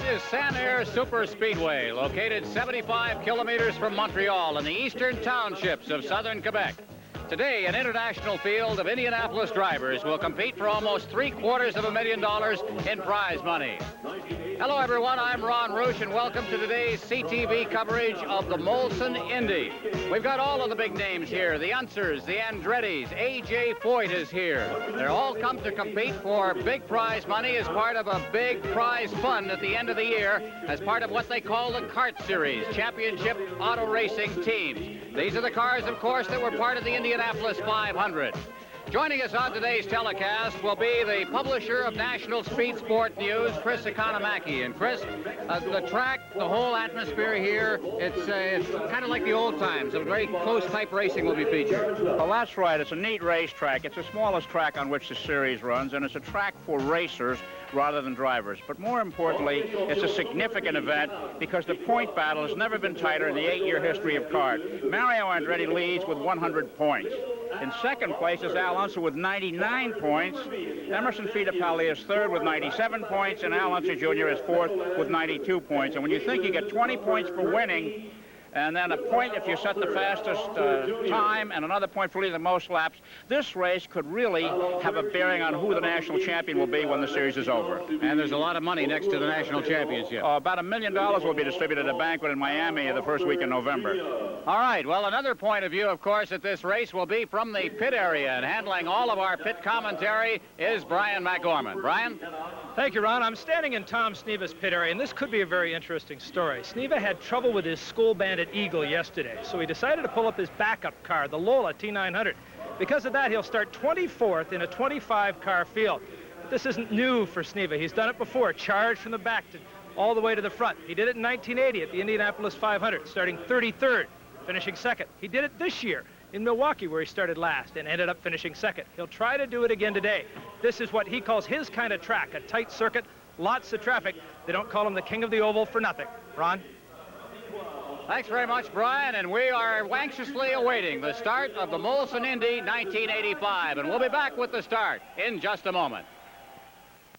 is Sanair Super Speedway, located 75 kilometers from Montreal in the eastern townships of southern Quebec. Today, an international field of Indianapolis drivers will compete for almost $750,000 in prize money. Hello, everyone. I'm Ron Roosh, and welcome to today's CTV coverage of the Molson Indy. We've got all of the big names here, the Unsers, the Andrettis, A.J. Foyt is here. They're all come to compete for big prize money as part of a big prize fund at the end of the year as part of what they call the CART Series, Championship Auto Racing Teams. These are the cars, of course, that were part of the Indianapolis 500. Joining us on today's telecast will be the publisher of National Speed Sport News, Chris Economaki. And Chris, the track, the whole atmosphere here, it's kind of like the old times. A very close type racing will be featured. Well, that's right. It's a neat racetrack. It's the smallest track on which the series runs, and it's a track for racers rather than drivers. But more importantly, it's a significant event because the point battle has never been tighter in the 8-year history of CART. Mario Andretti leads with 100 points. In second place is Al Unser with 99 points. Emerson Fittipaldi is third with 97 points, and Al Unser Jr. is fourth with 92 points. And when you think you get 20 points for winning, and then a point if you set the fastest time, and another point for leading the most laps, this race could really have a bearing on who the national champion will be when the series is over. And there's a lot of money next to the national championship. About $1 million will be distributed at a banquet in Miami the first week in November. All right, well, another point of view, of course, at this race will be from the pit area, and handling all of our pit commentary is Brian McGorman. Brian? Thank you, Ron. I'm standing in Tom Sneeva's pit area, and this could be a very interesting story. Sneeva had trouble with his School Bandit Eagle yesterday, so he decided to pull up his backup car, the Lola T900. Because of that, he'll start 24th in a 25-car field. This isn't new for Sneeva. He's done it before, charged from the back all the way to the front. He did it in 1980 at the Indianapolis 500, starting 33rd, finishing second. He did it this year in Milwaukee, where he started last and ended up finishing second. He'll try to do it again today. This is what he calls his kind of track, a tight circuit, lots of traffic. They don't call him the king of the oval for nothing. Ron? Thanks very much, Brian, and we are anxiously awaiting the start of the Molson Indy 1985, and we'll be back with the start in just a moment.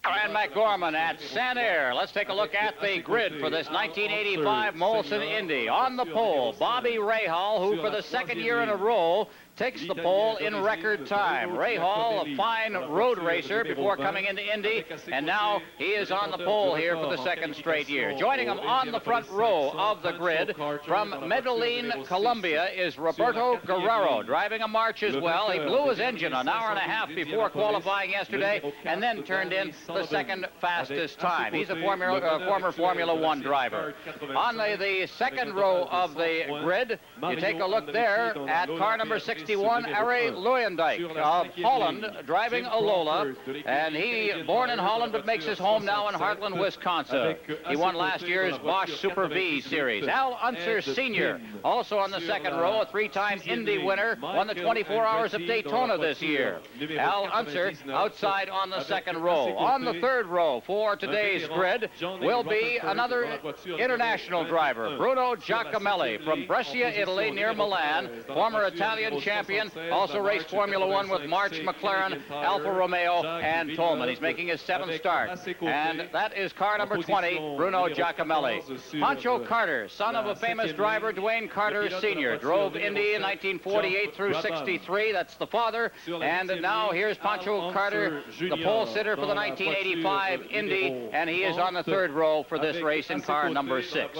Brian McGorman at Sanair. Let's take a look at the grid for this 1985 Molson Indy. On the pole, Bobby Rahal, who for the second year in a row takes the pole in record time. Rahal, a fine road racer before coming into Indy, and now he is on the pole here for the second straight year. Joining him on the front row of the grid from Medellin, Colombia, is Roberto Guerrero, driving a March as well. He blew his engine an hour and a half before qualifying yesterday, and then turned in the second fastest time. He's a former Formula One driver. On the second row of the grid, you take a look there at car number 61, Arie Luijendijk of Holland, driving a Lola, and he, born in Holland, but makes his home now in Heartland, Wisconsin. He won last year's Bosch Super V Series. Al Unser Sr., also on the second row, a three-time Indy winner, won the 24 Hours of Daytona this year. Al Unser outside on the second row. On the third row for today's grid will be another international driver, Bruno Giacomelli from Brescia, Italy, near Milan, former Italian champion, also raced Formula One with March, McLaren, Alfa Romeo, and Tolman. He's making his seventh start, and that is car number 20, Bruno Giacomelli. Pancho Carter, son of a famous driver, Dwayne Carter Sr., drove Indy in 1948 through 63. That's the father, and now here's Pancho Carter, the pole sitter for the 1985 Indy, and he is on the third row for this race in car number 6.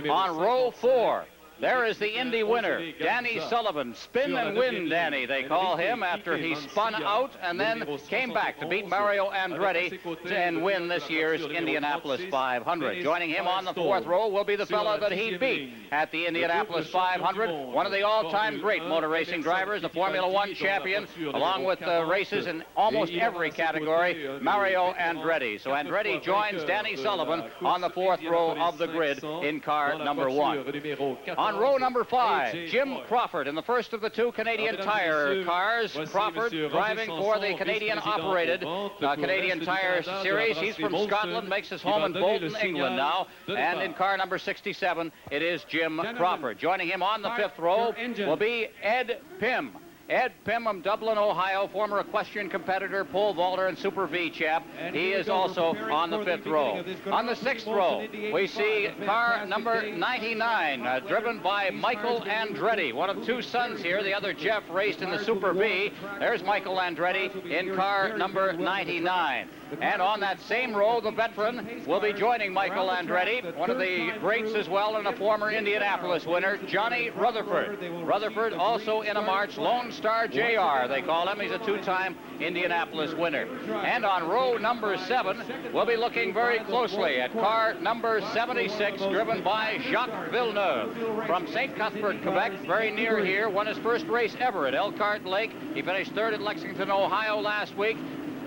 On row 4, there is the Indy winner, Danny Sullivan. Spin and win Danny, they call him, after he spun out and then came back to beat Mario Andretti and win this year's Indianapolis 500. Joining him on the fourth row will be the fellow that he beat at the Indianapolis 500, one of the all-time great motor racing drivers, the Formula One champion, along with races in almost every category, Mario Andretti. So Andretti joins Danny Sullivan on the fourth row of the grid in car number 1. On row number 5, Jim Crawford in the first of the two Canadian Tire cars. Crawford driving for the Canadian-operated Canadian Tire Series. He's from Scotland, makes his home in Bolton, England now. And in car number 67, it is Jim Crawford. Joining him on the fifth row will be Ed Pym. Ed Pym of Dublin, Ohio, former equestrian competitor, pole vaulter, and Super V champ. He is also on the 5th row. On the 6th row, we see car number 99, driven by Michael Andretti, one of 2 sons here. The other, Jeff, raced in the Super V. There's Michael Andretti in car number 99. And on that same row, the veteran will be joining Michael Andretti, one of the greats as well, and a former Indianapolis winner, Johnny Rutherford. Rutherford also in a March, Lone Star JR, they call him. He's a 2-time Indianapolis winner. And on row number 7, we'll be looking very closely at car number 76, driven by Jacques Villeneuve from St. Cuthbert, Quebec, very near here. Won his first race ever at Elkhart Lake. He finished 3rd at Lexington, Ohio last week,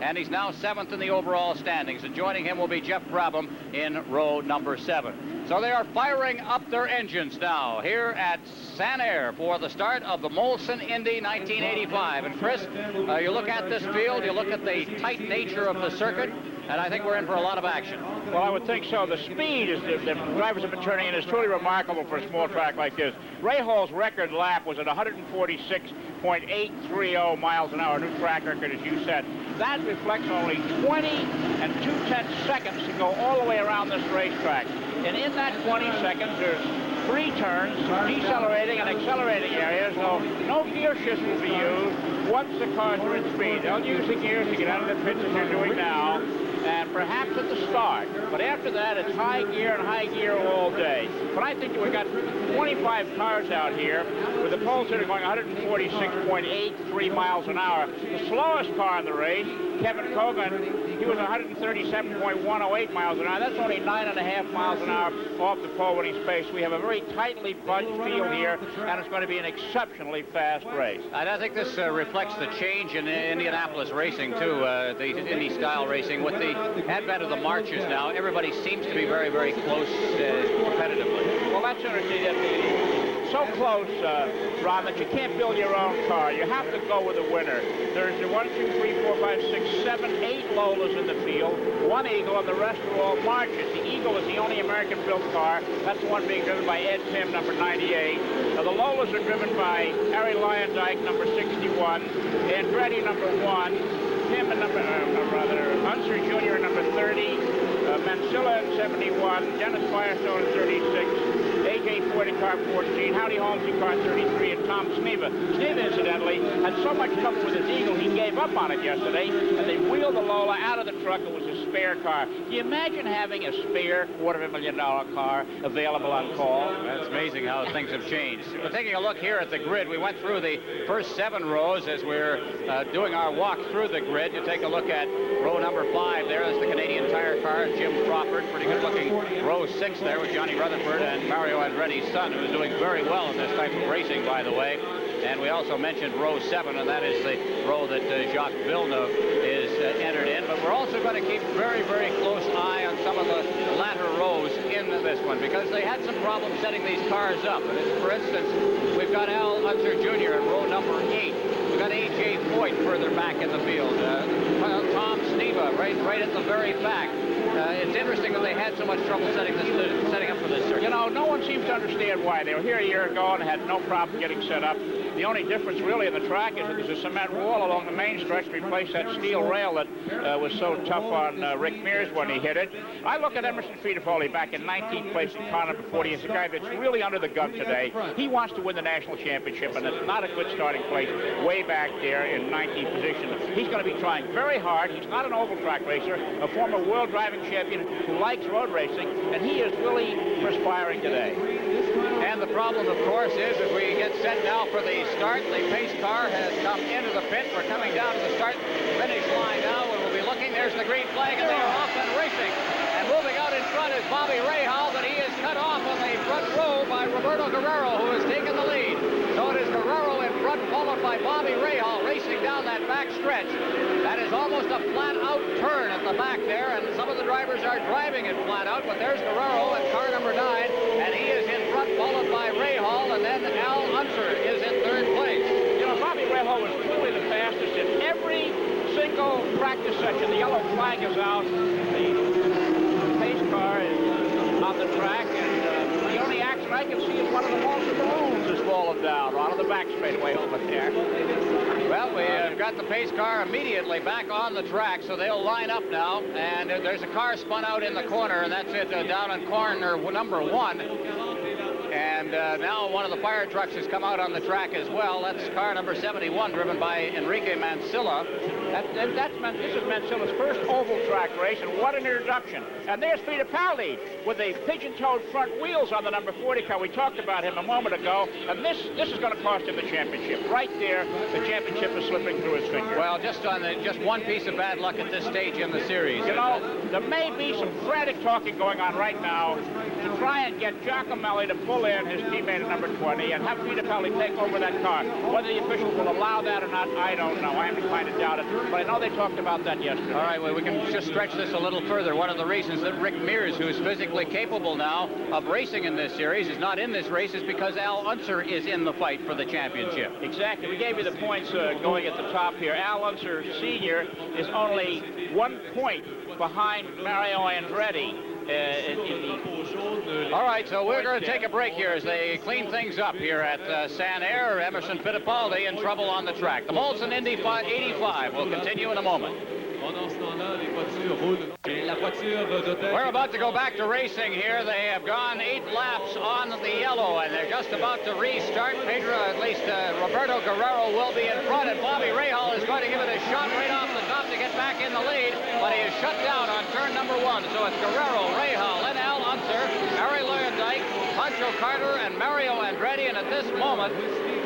and he's now 7th in the overall standings. And joining him will be Jeff Brabham in row number 7. So they are firing up their engines now here at Sanair for the start of the Molson Indy 1985. And Chris, you look at this field, you look at the tight nature of the circuit, and I think we're in for a lot of action. Well, I would think so. The speed the drivers have been turning in is truly remarkable for a small track like this. Ray Hall's record lap was at 146.830 miles an hour, new track record, as you said. That reflects only 20 and 2/10 seconds to go all the way around this racetrack. And in that 20 seconds, there's 3 turns, decelerating and accelerating areas, so no gear shift will be used once the cars are in speed. They'll use the gears to get out of the pits as they're doing now, and perhaps at the start. But after that, it's high gear and high gear all day. But I think we've got 25 cars out here with the pole sitter going 146.83 miles an hour. The slowest car in the race, Kevin Cogan, he was 137.108 miles an hour. That's only 9.5 miles an hour off the pole when he's paced. We have a very tightly bunched field here, and it's going to be an exceptionally fast race. And I think this reflects the change in Indianapolis racing, too, the Indy-style racing. With the advent of the marches now, everybody seems to be very, very close competitively. Well, that's so close, Ron, that you can't build your own car. You have to go with the winner. There's 1, 2, 3, 4, 5, 6, 7, 8 Lolas in the field, 1 Eagle, and the rest are all Marches. The Eagle is the only American-built car. That's the one being driven by Ed Pym, number 98. Now, the Lolas are driven by Harry Lyondike, number 61, Andretti, number 1, Pym, Unser Jr., number 30, Mansilla in 71, Dennis Firestone in 36, A.J. Ford in car 14, Howdy Holmes in car 33, and Tom Sneva. Sneva, incidentally, had so much trouble with his Eagle, he gave up on it yesterday, and they wheeled the Lola out of the truck. It was a spare car. Can you imagine having a spare $250,000 car available on call? That's amazing how things have changed. We're taking a look here at the grid. We went through the first 7 rows as we're doing our walk through the grid. You take a look at row number 5 there. That's the Canadian Tire car, Jim Crawford. Pretty good looking. Row 6 there with Johnny Rutherford and Mario Andretti's son, who is doing very well in this type of racing, by the way. And we also mentioned row 7, and that is the row that Jacques Villeneuve is entered in. But we're also going to keep very, very close eye on some of the latter rows in this one, because they had some problems setting these cars up. For instance, we've got Al Unser Jr. in row number 8. We've got A.J. Foyt further back in the field. Tom Sneva right at the very back. It's interesting that they had so much trouble setting up for this circuit. You know, no one seems to understand why. They were here a year ago and had no problem getting set up. The only difference really in the track is that there's a cement wall along the main stretch to replace that steel rail that was so tough on Rick Mears when he hit it. I look at Emerson Fittipaldi back in 19th place in car number 40 as a guy that's really under the gun today. He wants to win the national championship, and it's not a good starting place way back there in 19th position. He's going to be trying very hard. He's not an oval track racer, a former world driving champion who likes road racing, and he is really perspiring today. And the problem, of course, is as we get set now for the start, the pace car has come into the pit. We're coming down to the start-finish line now, and we'll be looking. There's the green flag, and they are off and racing. And moving out in front is Bobby Rahal, but he is cut off on the front row by Roberto Guerrero, who has taken the lead. So it is Guerrero in front, followed by Bobby Rahal, racing down that back stretch. That is almost a flat-out turn at the back there, and some of the drivers are driving it flat out, but there's Guerrero in car number 9, and he is in front, followed by Rahal, and then Al Unser is in 3rd place. You know, Bobby Rahal was clearly the fastest in every single practice session. The yellow flag is out. The pace car is on the track, and the only action I can see is one of the Molson balloons has fallen down. On the back straightaway over there. Well, we have got the pace car immediately back on the track, so they'll line up now. And there's a car spun out in the corner, and that's it, down in corner number 1. And now one of the fire trucks has come out on the track as well. That's car number 71, driven by Enrique Mansilla. This is Mancilla's first oval track race, and what an introduction. And there's Fittipaldi with the pigeon-toed front wheels on the number 40 car. We talked about him a moment ago, and this is going to cost him the championship. Right there, the championship is slipping through his fingers. Well, just one piece of bad luck at this stage in the series. You know, there may be some frantic talking going on right now to try and get Giacomelli to pull in his teammate at number 20 and have Fittipaldi take over that car. Whether the officials will allow that or not, I don't know. I am inclined to doubt it, but I know they talked about that yesterday. All right, well, we can just stretch this a little further. One of the reasons that Rick Mears, who is physically capable now of racing in this series, is not in this race is because Al Unser is in the fight for the championship. Exactly. We gave you the points going at the top here. Al Unser Sr. is only 1 point behind Mario Andretti. All right, so we're going to take a break here as they clean things up here at Sanair. Emerson Fittipaldi in trouble on the track. The Molson Indy 85 will continue in a moment. We're about to go back to racing here. They have gone 8 laps on the yellow, and they're just about to restart. Roberto Guerrero will be in front, and Bobby Rahal is going to give it a shot right off the top to get back in the lead, but he is shut down on turn number 1. So it's Guerrero, Rahal, and Al Unser, Harry Luyendijk, Pancho Carter, and Mario Andretti, and at this moment,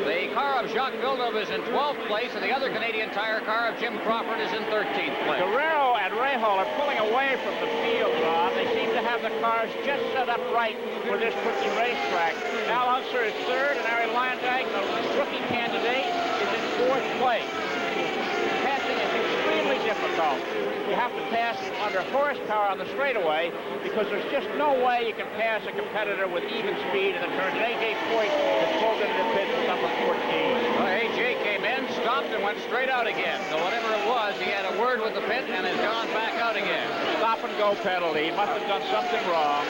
the car of Jacques Villeneuve is in 12th place, and the other Canadian Tire car of Jim Crawford is in 13th place. Guerrero and Rahal are pulling away from the field, Ron. They seem to have the cars just set up right for this rookie racetrack. Al Unser is 3rd, and Harry Luyendijk, the rookie candidate, is in 4th place. Passing is extremely difficult. You have to pass under horsepower on the straightaway because there's just no way you can pass a competitor with even speed in the turns. And A.J. Foyt is pulled into the pit with number 14. Well, A.J. came in, stopped, and went straight out again. So whatever it was, he had a word with the pit and has gone back out again. Stop-and-go penalty. He must have done something wrong.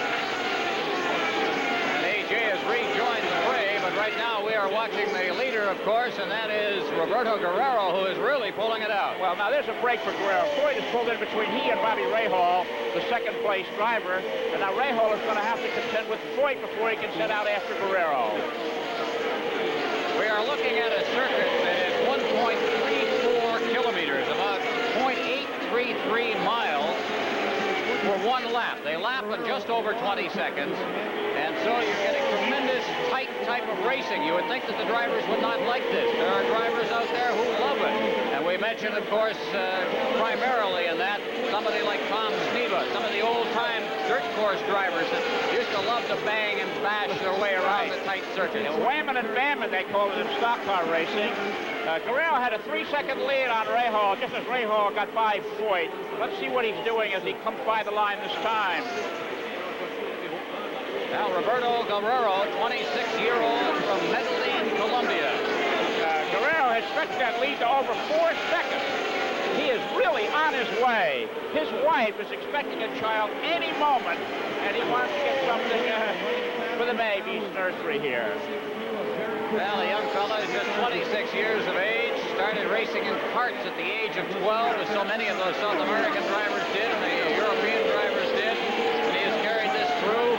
And A.J. has rejoined the fray, but right now we are watching the leader, of course, and that is Roberto Guerrero, who is really pulling it out. Well, now there's a break for Guerrero. Foyt is pulled in between he and Bobby Rahal, the 2nd place driver, and now Rahal is going to have to contend with Foyt before he can set out after Guerrero. We are looking at a circuit that is 1.34 kilometers, about 0.833 miles for 1 lap. They lap in just over 20 seconds, and so you're getting tremendous tight type of racing. You would think that the drivers would not like this. There are drivers out there who love it. And we mentioned, of course, primarily in that, somebody like Tom Sneva, some of the old-time dirt course drivers that used to love to bang and bash their way around the tight circuit. And whamming and bamming, they call it in stock car racing. Guerrero had a 3-second lead on Rahal, just as Rahal got by Foyt. Let's see what he's doing as he comes by the line this time. Now Roberto Guerrero, 26-year-old from Medellin, Colombia. Guerrero has stretched that lead to over 4 seconds. He is really on his way. His wife is expecting a child any moment, and he wants to get something for the baby's nursery here. Well, the young fella is just 26 years of age, started racing in karts at the age of 12, as so many of those South American drivers did, and the European drivers did, and he has carried this through.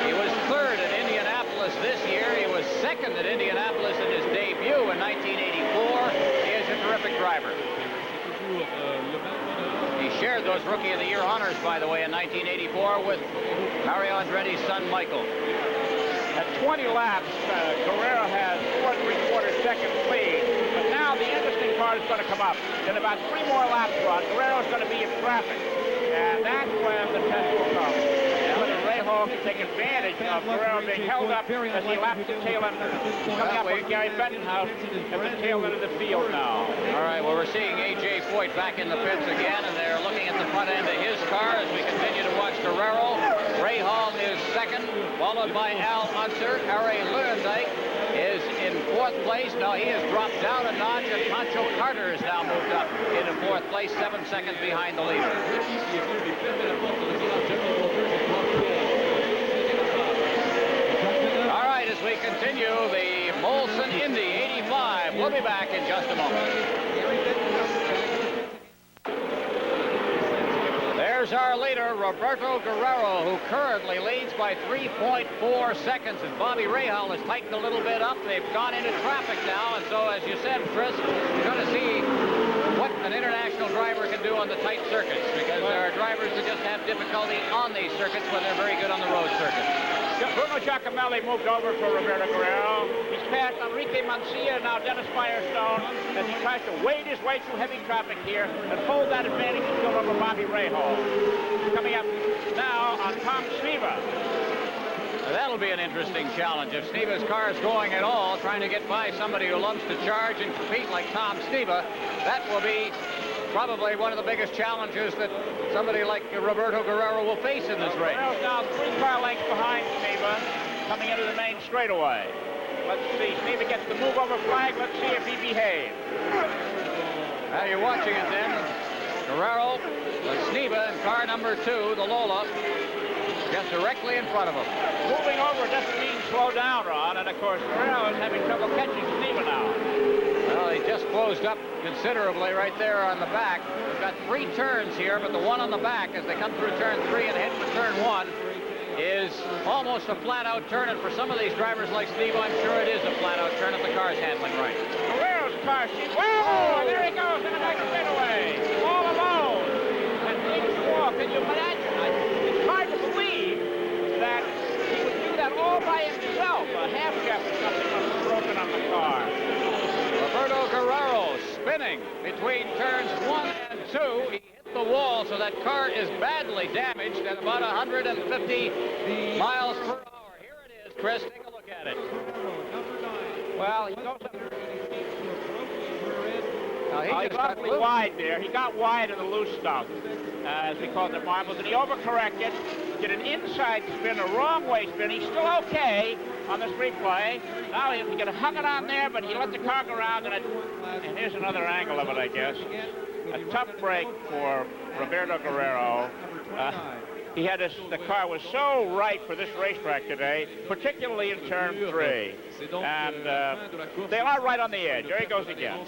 He was 3rd at Indianapolis this year. He was 2nd at Indianapolis in his debut in 1984. He is a terrific driver. He shared those Rookie of the Year honors, by the way, in 1984 with Mario Andretti's son, Michael. At 20 laps, Guerrero has 4 3/4 seconds lead. But now the interesting part is going to come up. In about 3 more laps, Ron, Guerrero is going to be in traffic. And that's when the test will come. And whether Rahal can take advantage of Guerrero being held up as he laps the tail end. Coming up with Gary Bettenhouse at the tail end of the field now. All right, well, we're seeing A.J. Foyt back in the pits again, and they're looking at the front end of his car as we continue to watch Guerrero. Rahal is 2nd, followed by Al Unser. Harry Luyendijk is in 4th place. Now he has dropped down a notch, and Pancho Carter has now moved up into 4th place, 7 seconds behind the leader. All right, as we continue the Molson Molson Indy 85. We'll be back in just a moment. There's our leader, Roberto Guerrero, who currently leads by 3.4 seconds. And Bobby Rahal has tightened a little bit up. They've gone into traffic now. And so, as you said, Chris, you're going to see what an international driver can do on the tight circuits, because there are drivers that just have difficulty on these circuits when they're very good on the road circuits. Bruno Giacomelli moved over for Roberto Guerrero. He's passed Enrique Mancia, now Dennis Firestone, as he tries to wade his way through heavy traffic here and hold that advantage still over Bobby Rahal. Coming up now on Tom Sneva. That'll be an interesting challenge. If Sneva's car is going at all, trying to get by somebody who loves to charge and compete like Tom Sneva, that will be probably one of the biggest challenges that somebody like Roberto Guerrero will face in this race. Guerrero's now 3 car lengths behind Sneva, coming into the main straightaway. Let's see, Sneva gets the move over flag. Let's see if he behaves. Now you're watching it then. Guerrero with Sneva in car number 2, the Lola, just directly in front of him. Moving over doesn't mean slow down, Ron, and of course Guerrero is having trouble catching Sneva now. Well, he just closed up considerably right there on the back. We've got 3 turns here, but the one on the back, as they come through turn 3 and head for turn 1, is almost a flat-out turn, and for some of these drivers like Steve, I'm sure it is a flat-out turn if the car's handling right. Guerrero's car, whoa, there he goes in the back straightaway, all alone, and things walk. Can you imagine? It's hard to believe that he would do that all by himself. A half shaft or something must have broken on the car. Roberto Guerrero spinning between turns 1 and 2. He hit the wall, so that car is badly damaged at about 150 miles per hour. Here it is, Chris. Take a look at it. Well, he goes up. He got awfully wide there. He got wide in the loose stuff, as we call it at Marbles, and he overcorrected, did an inside spin, a wrong way spin. He's still okay on this replay. Now he got hung it on there, but he let the car go around, and here's another angle of it, I guess. A tough break for Roberto Guerrero. He had the car was so right for this racetrack today, particularly in turn 3. And they are right on the edge. There he goes again.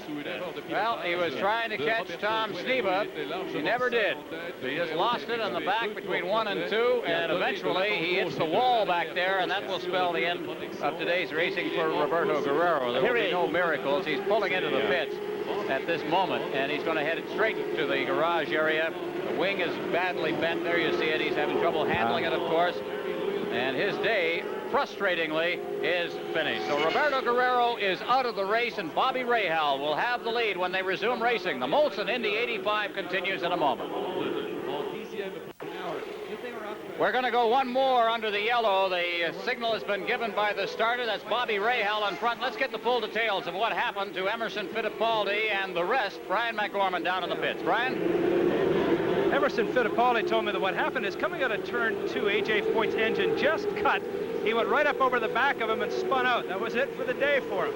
Well, he was trying to catch Tom Sneva. He never did. He just lost it on the back between 1 and 2, and eventually he hits the wall back there, and that will spell the end of today's racing for Roberto Guerrero. There will be no miracles. He's pulling into the pits at this moment, and he's going to head it straight to the garage area. The wing is badly bent. There you see it. He's having trouble handling it, of course. And his day, frustratingly, is finished. So Roberto Guerrero is out of the race, and Bobby Rahal will have the lead when they resume racing. The Molson Indy 85 continues in a moment. We're going to go one more under the yellow. The signal has been given by the starter. That's Bobby Rahal in front. Let's get the full details of what happened to Emerson Fittipaldi and the rest. Brian McGorman down in the pits. Brian? Emerson Fittipaldi told me that what happened is coming out of turn 2, A.J. Foyt's engine just cut. He went right up over the back of him and spun out. That was it for the day for him.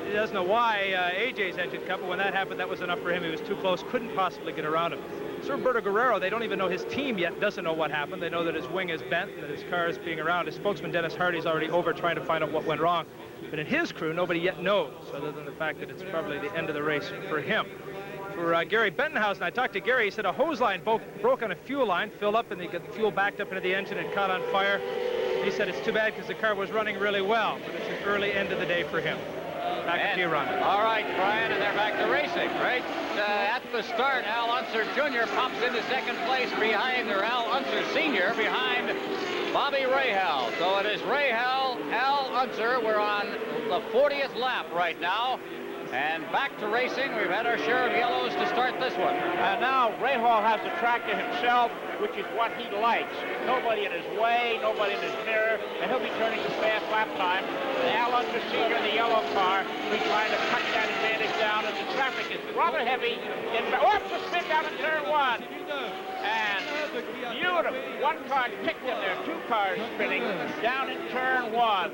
He doesn't know why A.J.'s engine cut, but when that happened, that was enough for him. He was too close, couldn't possibly get around him. Sir Roberto Guerrero, they don't even know, his team yet doesn't know what happened. They know that his wing is bent and that his car is being around. His spokesman, Dennis Hardy's already over trying to find out what went wrong. But in his crew, nobody yet knows, other than the fact that it's probably the end of the race for him. For Gary Bentonhausen, I talked to Gary. He said a hose line broke on a fuel line, filled up, and they got the fuel backed up into the engine and caught on fire. He said it's too bad because the car was running really well, but it's an early end of the day for him. Back to you, Ron. All right, Brian, and they're back to racing, right? At the start, Al Unser Jr. pops into second place behind, or Al Unser Sr. behind Bobby Rahal. So it is Rahal, Al Unser. We're on the 40th lap right now. And back to racing. We've had our share of yellows to start this one. And now Rahal has the track to himself, which is what he likes. Nobody in his way, nobody in his mirror, and he'll be turning to fast lap time. And Al Unser Sr. in the yellow car will be trying to cut that advantage down, and the traffic is rather heavy. Oops, a spin down in turn 1. And beautiful. One car kicked in there, 2 cars spinning down in turn 1.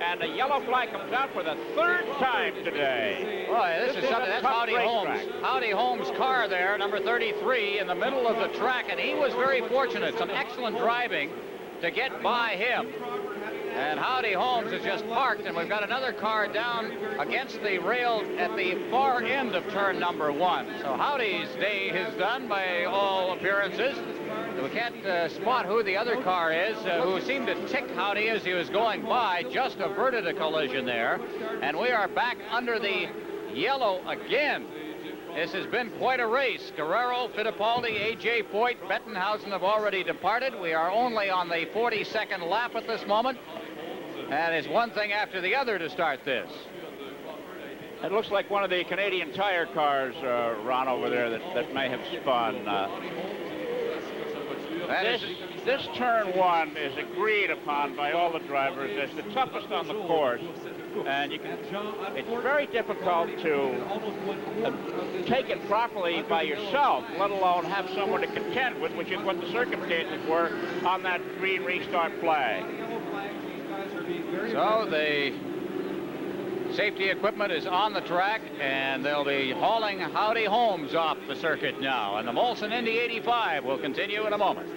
And the yellow flag comes out for the 3rd time today. Boy, this is something. That's Howdy Holmes. Howdy Holmes' car there, number 33, in the middle of the track, and he was very fortunate. Some excellent driving to get by him. And Howdy Holmes is just parked, and we've got another car down against the rail at the far end of turn number 1. So Howdy's day is done by all appearances. We can't spot who the other car is, who seemed to tick Howdy as he was going by, just averted a collision there. And we are back under the yellow again. This has been quite a race. Guerrero, Fittipaldi, A.J. Foyt, Bettenhausen have already departed. We are only on the 42nd lap at this moment. And it's one thing after the other to start this. It looks like one of the Canadian Tire cars, Ron, over there that may have spun. This turn 1 is agreed upon by all the drivers as the toughest on the course, and it's very difficult to take it properly by yourself, let alone have someone to contend with, which is what the circumstances were on that green restart flag. So the safety equipment is on the track, and they'll be hauling Howdy Holmes off the circuit now. And the Molson Indy 85 will continue in a moment.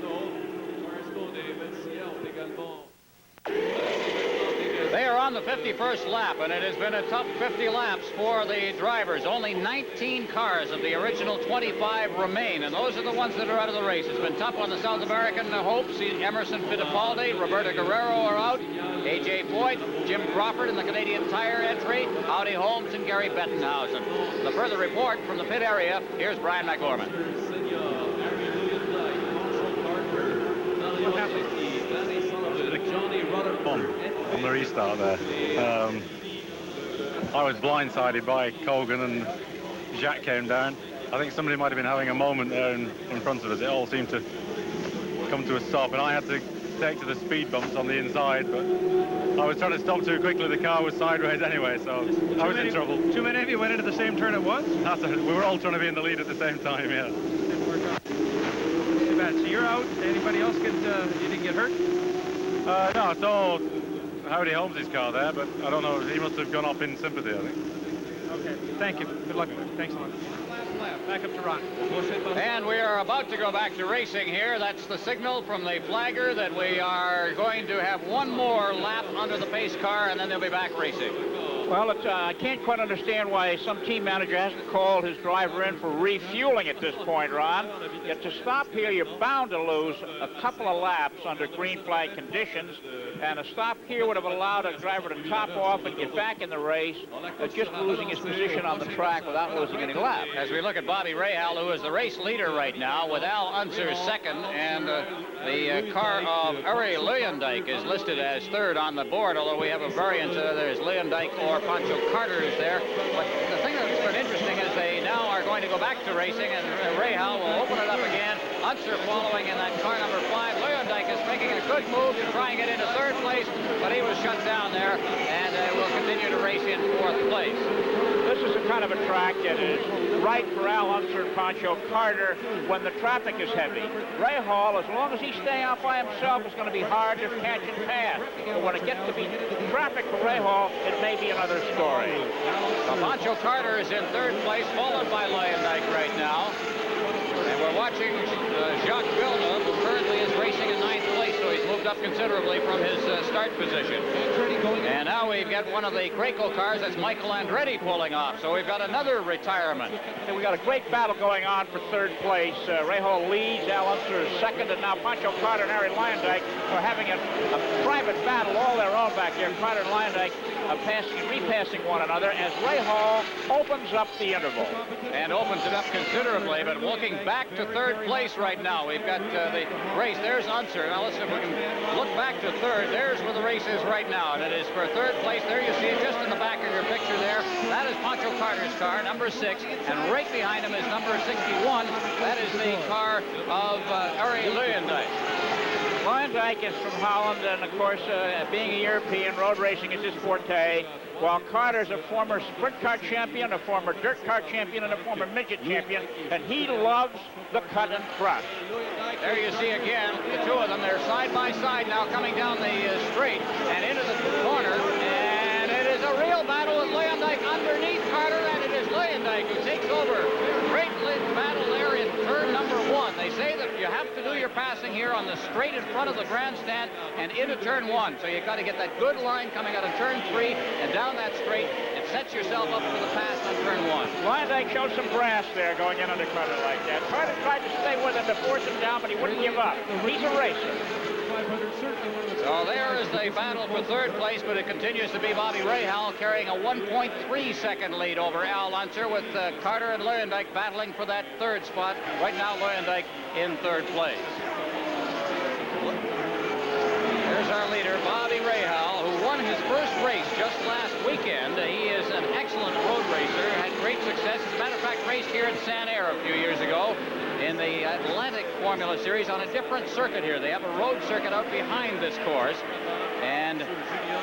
They are on the 51st lap, and it has been a tough 50 laps for the drivers. Only 19 cars of the original 25 remain, and those are the ones that are out of the race. It's been tough on the South American hopes. Emerson Fittipaldi, Roberto Guerrero are out. A.J. Foyt, Jim Crawford in the Canadian Tire entry, Howdy Holmes and Gary Bettenhausen. The further report from the pit area, here's Brian McGorman. What happened? On the restart there. I was blindsided by Colgan, and Jacques came down. I think somebody might have been having a moment there in front of us. It all seemed to come to a stop, and I had to take to the speed bumps on the inside, but I was trying to stop too quickly. The car was sideways anyway, so I was in trouble. Too many of you went into the same turn at once? We were all trying to be in the lead at the same time, yeah. Didn't work out. Too bad. So you're out. Anybody else you didn't get hurt? No, I saw Howdy Holmes' car there, but I don't know. He must have gone off in sympathy, I think. Okay. Thank you. Good luck. Thanks a lot. Back up to Ron. And we are about to go back to racing here. That's the signal from the flagger that we are going to have one more lap under the pace car, and then they'll be back racing. Well, I can't quite understand why some team manager hasn't called his driver in for refueling at this point, Ron. Yet to stop here, you're bound to lose a couple of laps under green flag conditions, and a stop here would have allowed a driver to top off and get back in the race, just losing his position on the track without losing any laps. As we look at Bobby Rahal, who is the race leader right now, with Al Unser second, and the car of Uri Leeuwendyk is listed as third on the board, although we have a variant. There's Leeuwendyk or Pancho Carter is there. But the thing that's been interesting is they now are going to go back to racing, and Rahal will open it up again. Unser following in that car number 5. Leeuwendyk is making a good move to try and get into third place, but he was shut down there, and will continue to race in fourth place. This is a kind of a track that is right for Al Unser and Pancho Carter when the traffic is heavy. Rahal, as long as he stays out by himself, is going to be hard to catch and pass. But when it gets to be traffic for Rahal, it may be another story. Well, Pancho Carter is in third place, followed by Leeuwendyk right now. And we're watching Jacques Villeneuve, who currently is racing in ninth place, so he's moved up considerably from his start position. And now we've got one of the Graco cars, that's Michael Andretti pulling off, so we've got another retirement. And we got a great battle going on for third place. Rahal leads, Al Unser is second, and now Pancho Carter and Uri Leeuwendyk are having a private battle all their own back here. Carter and Leeuwendyk passing and repassing one another as Rahal opens up the interval. And opens it up considerably, but looking back to third place right now. We've got the race. There's Unser. Now let's see if we can look back to third. There's where the race is right now, and it is for third place. There you see it just in the back of your picture there. That is Pancho Carter's car, number 6, and right behind him is number 61. That is the car of Uri Leeuwendyk. Leeuwendyk is from Holland, and of course, being a European, road racing is his forte, while Carter's a former sprint car champion, a former dirt car champion, and a former midget champion, and he loves the cut and thrust. There you see again the two of them. They're side by side now coming down the straight and into the corner, and it is a real battle with Leeuwendyk underneath Carter, and it is Leeuwendyk who takes over. Great battle there in turn number 1. They say that you have have to do your passing here on the straight in front of the grandstand and into turn 1. So you've got to get that good line coming out of turn 3 and down that straight and set yourself up for the pass on turn 1. Lyndike showed some brass there going in under cover like that. Tried to stay with him to force him down, but he wouldn't give up. He's a racer. So there is the battle for third place, but it continues to be Bobby Rahal carrying a 1.3-second lead over Al Unser, with Carter and Lyndike battling for that third spot. Right now, Lyndike in third place. Here's our leader, Bobby Rahal, who won his first race just last weekend. He is an excellent road racer, had great success. As a matter of fact, raced here at Sanair a few years ago in the Atlantic Formula Series on a different circuit here. They have a road circuit out behind this course, and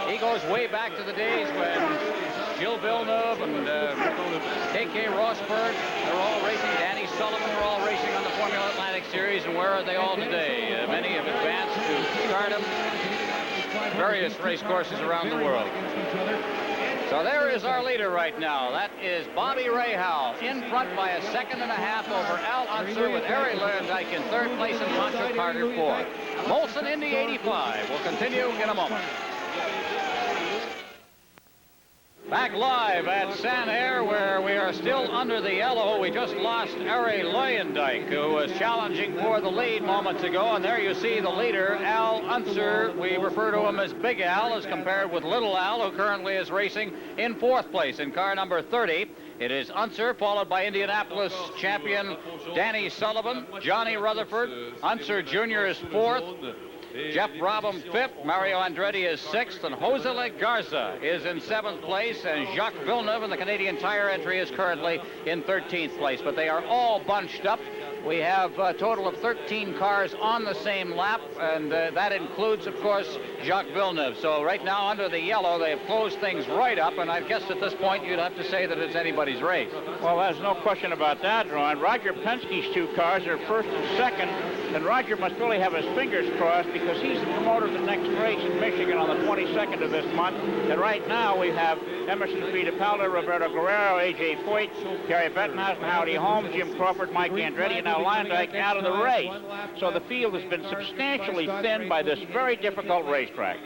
he goes way back to the days when Gilles Villeneuve and K.K. Rosberg, they're all racing. Danny Sullivan, they're all racing on the Formula Atlantic Series, and where are they all today? Many have advanced to stardom, various race courses around the world. So there is our leader right now. That is Bobby Rahal, in front by a second and a half over Al Unser, with Harry Lyndike in third place and Pancho Carter fourth. Molson Indy 85 will continue in a moment. Back live at Sanair, where we are still under the yellow. We just lost Harry Lyndike, who was challenging for the lead moments ago. And there you see the leader, Al Unser. We refer to him as Big Al, as compared with Little Al, who currently is racing in fourth place in car number 30. It is Unser, followed by Indianapolis champion Danny Sullivan, Johnny Rutherford. Unser Jr. is fourth. Jeff Brabham fifth, Mario Andretti is sixth, and Jose Garza is in seventh place, and Jacques Villeneuve in the Canadian Tire entry is currently in 13th place. But they are all bunched up. We have a total of 13 cars on the same lap, and that includes, of course, Jacques Villeneuve. So right now, under the yellow, they have closed things right up, and I guess at this point you'd have to say that it's anybody's race. Well, there's no question about that, Ron. Roger Penske's two cars are first and second, and Roger must really have his fingers crossed, because he's the promoter of the next race in Michigan on the 22nd of this month. And right now we have Emerson Fittipaldi, Roberto Guerrero, A.J. Foyt, Gary Bettenhausen, Howdy Holmes, Jim Crawford, Mike Andretti, and now Lyndike out of the race. So the field has been substantially thinned by this very difficult racetrack.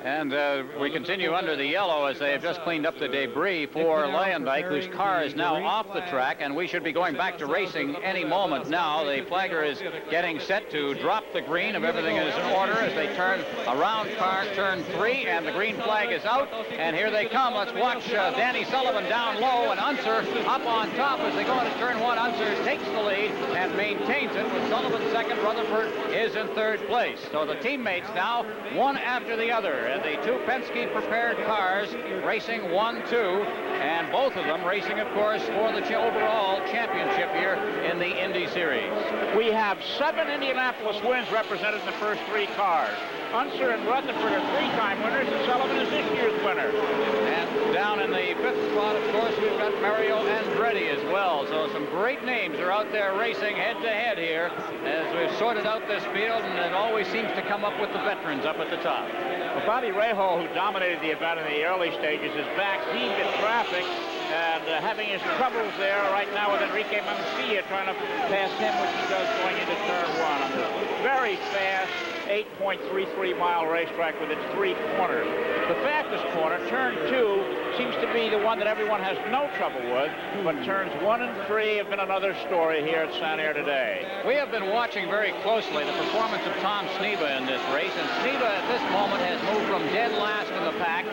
And we continue under the yellow as they have just cleaned up the debris for Lyndike, whose car is now off the track, and we should be going back to racing any moment now. The flagger is getting set to drop the green if everything is in order as they turn around car turn 3, and the green flag is out, and here they come. Let's watch Danny Sullivan down low and Unser up on top as they go into turn 1. Unser takes the lead and maintains it with Sullivan second. Rutherford is in third place. So the teammates now, one after the other. And the two Penske prepared cars racing 1, 2, and both of them racing, of course, for the overall championship here in the Indy Series. We have 7 Indianapolis wins represented in the first 3 cars. Unser and Rutherford are 3-time winners, and Sullivan is this year's winner. And down in the 5th spot, of course, we've got Mario Andretti as well. So some great names are out there racing head-to-head here as we've sorted out this field, and it always seems to come up with the veterans up at the top. Well, Bobby Rahal, who dominated the event in the early stages, is back deep in traffic and having his troubles there right now with Enrique Mancilla trying to pass him, which he does going into turn 1 on this very fast 8.33-mile racetrack with its 3 corners. The fastest corner, turn 2, seems to be the one that everyone has no trouble with, but turns 1 and 3 have been another story here at Sanair today. We have been watching very closely the performance of Tom Sneva in this race, and Sneva at this moment has moved from dead last in the pack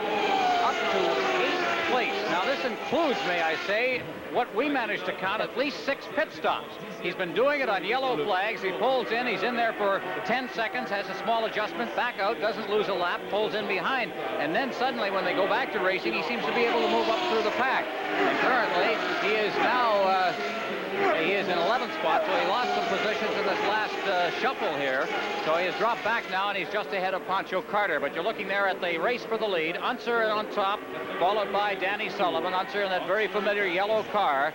up to 8th place. Now this includes, may I say, what we managed to count, at least 6 pit stops. He's been doing it on yellow flags. He pulls in, he's in there for 10 seconds, has a small adjustment, back out, doesn't lose a lap, pulls in behind, and then suddenly when they go back to racing, he seems to be able to move up through the pack. And currently, he is now he is in 11th spot, so he lost some positions in this last shuffle here. So he has dropped back now, and he's just ahead of Pancho Carter. But you're looking there at the race for the lead. Unser on top, followed by Danny Sullivan. Unser in that very familiar yellow car.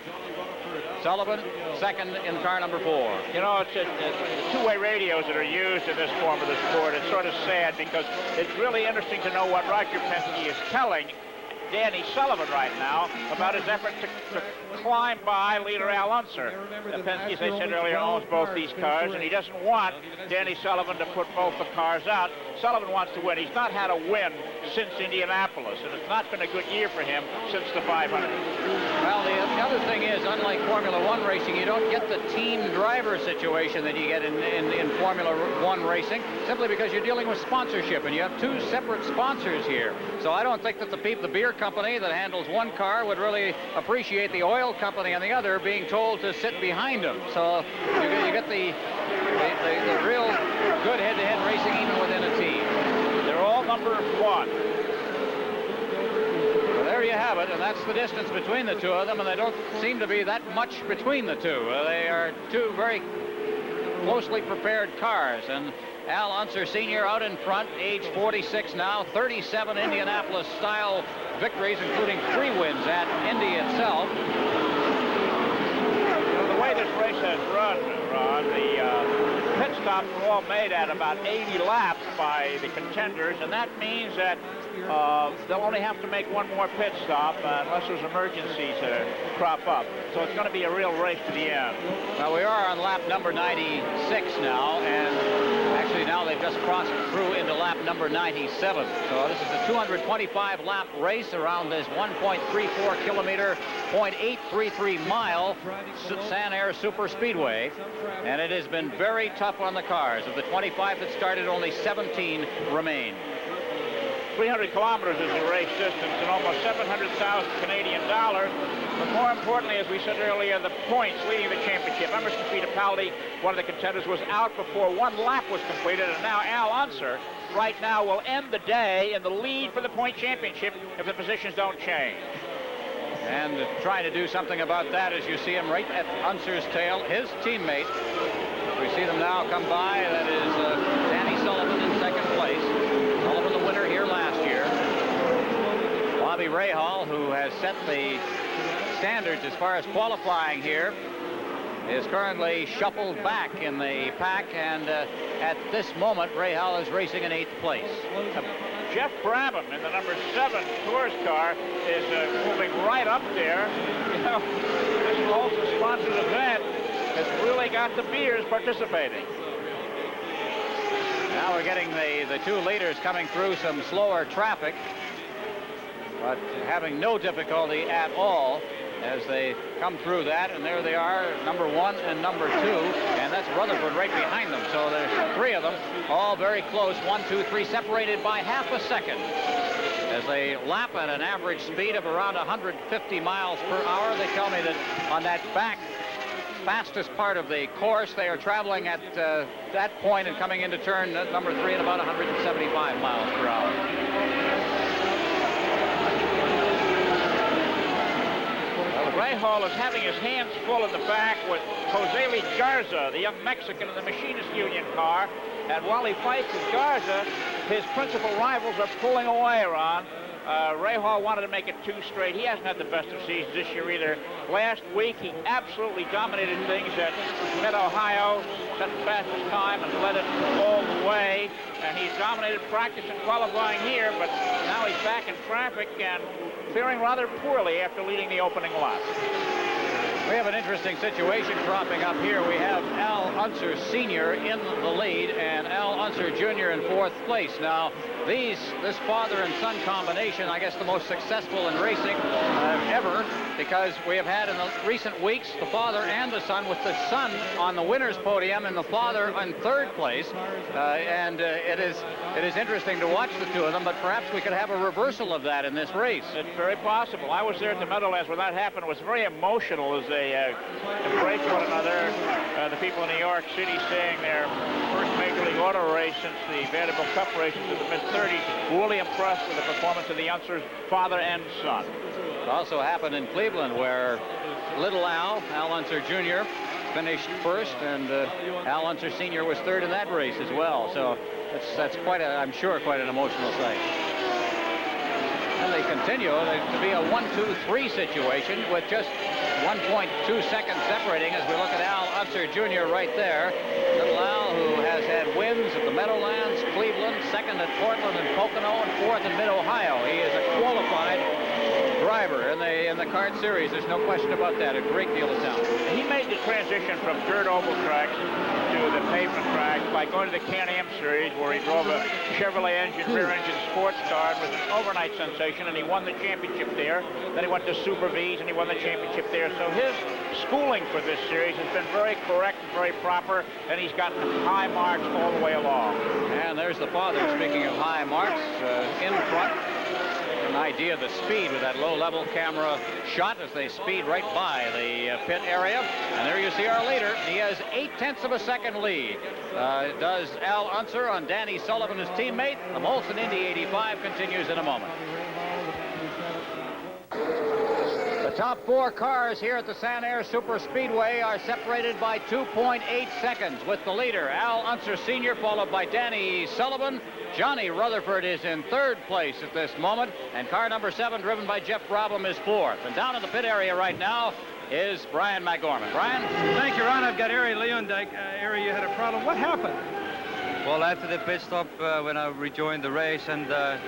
Sullivan second in car number 4. You know, it's the two-way radios that are used in this form of the sport. It's sort of sad because it's really interesting to know what Roger Penske is telling Danny Sullivan right now about his effort to climb by leader Al Unser. Penske, as I said earlier, owns both these cars, and he doesn't want Danny Sullivan to put both the cars out. Sullivan wants to win. He's not had a win since Indianapolis, and it's not been a good year for him since the 500. Well, the other thing is, unlike Formula One racing, you don't get the team driver situation that you get in Formula One racing, simply because you're dealing with sponsorship, and you have two separate sponsors here. So I don't think that the beer company that handles one car would really appreciate the oil company on the other being told to sit behind them. So you get the real good head-to-head racing even within a team. They're all number one. Well, there you have it, and that's the distance between the two of them, and they don't seem to be that much between the two. They are two very closely prepared cars, and Al Unser Sr. out in front, age 46 now, 37 Indianapolis-style victories, including 3 wins at Indy itself. The way this race has run, Ron, the pit stops were all made at about 80 laps by the contenders, and that means that they'll only have to make one more pit stop unless there's emergencies that crop up. So it's going to be a real race to the end. Well, we are on lap number 96 now, and actually now they've just crossed through into lap number 97. So this is a 225-lap race around this 1.34 kilometer, 0.833 mile Sanair Super Speedway, and it has been very tough on the cars. Of the 25 that started, only 17 remain. 300 kilometers is the race distance and almost 700,000 Canadian dollars. But more importantly, as we said earlier, the points leading the championship. Emerson Fittipaldi, one of the contenders, was out before one lap was completed, and now Al Unser right now will end the day in the lead for the point championship if the positions don't change. And trying to do something about that as you see him right at Unser's tail, his teammate. We see them now come by. That is Danny Sullivan in second place. Sullivan the winner here last year. Bobby Rahal, who has set the standards as far as qualifying here, is currently shuffled back in the pack, and at this moment Rahal is racing in 8th place. Jeff Brabham in the number 7 Tours car is moving right up there. You know, this Molson sponsored event has really got the beers participating. Now we're getting the two leaders coming through some slower traffic, but having no difficulty at all as they come through that, and there they are, number 1 and number 2, and that's Rutherford right behind them. So there's 3 of them, all very close, 1, 2, 3, separated by half a second as they lap at an average speed of around 150 miles per hour. They tell me that on that back fastest part of the course, they are traveling at that point and coming into turn number 3 at about 175 miles per hour. Rahal is having his hands full in the back with Jose Garza, the young Mexican in the Machinist Union car. And while he fights with Garza, his principal rivals are pulling away, Ron. Rahal wanted to make it 2 straight. He hasn't had the best of seasons this year either. Last week, he absolutely dominated things at Mid-Ohio, set the fastest time and led it all the way. And he's dominated practice and qualifying here, but now he's back in traffic and faring rather poorly after leading the opening lap. We have an interesting situation cropping up here. We have Al Unser Sr. in the lead and Al Unser Jr. in 4th place. Now, this father and son combination, I guess the most successful in racing ever, because we have had in the recent weeks the father and the son, with the son on the winner's podium and the father in 3rd place. It is interesting to watch the two of them, but perhaps we could have a reversal of that in this race. It's very possible. I was there at the Meadowlands when that happened. It was very emotional as they embraced one another. The people in New York City saying their first Major League Auto race since the Vanderbilt Cup races in the mid-30s. Really impressed with the performance of the Unser's father and son. It also happened in Cleveland, where little Al Unser Jr. finished 1st, and Al Unser Sr. was 3rd in that race as well. So that's I'm sure, quite an emotional sight. And they continue to be a 1-2-3 situation with just 1.2 seconds separating as we look at Al Unser Jr. right there. Little Al, who has had wins at the Meadowlands, Cleveland, 2nd at Portland and Pocono, and 4th in Mid-Ohio. He is a qualified driver in the kart series. There's no question about that. A great deal of talent. He made the transition from dirt oval tracks to the pavement tracks by going to the Can-Am series, where he drove a Chevrolet rear-engine sports car. It was an overnight sensation, and he won the championship there. Then he went to Super V's, and he won the championship there. So his schooling for this series has been very correct, very proper, and he's gotten high marks all the way along. And there's the father, speaking of high marks, in front. An idea of the speed with that low-level camera shot as they speed right by the pit area. And there you see our leader. He has 0.8 of a second lead. Does Al Unser on Danny Sullivan, his teammate. The Molson Indy 85 continues in a moment. The top 4 cars here at the Sanair Super Speedway are separated by 2.8 seconds, with the leader, Al Unser Sr., followed by Danny Sullivan. Johnny Rutherford is in 3rd place at this moment, and car number 7, driven by Jeff Brabham, is 4th. And down in the pit area right now is Brian McGorman. Brian? Thank you, Ron. I've got Ari Leondijk. Ari, you had a problem. What happened? Well, after the pit stop, when I rejoined the race, and the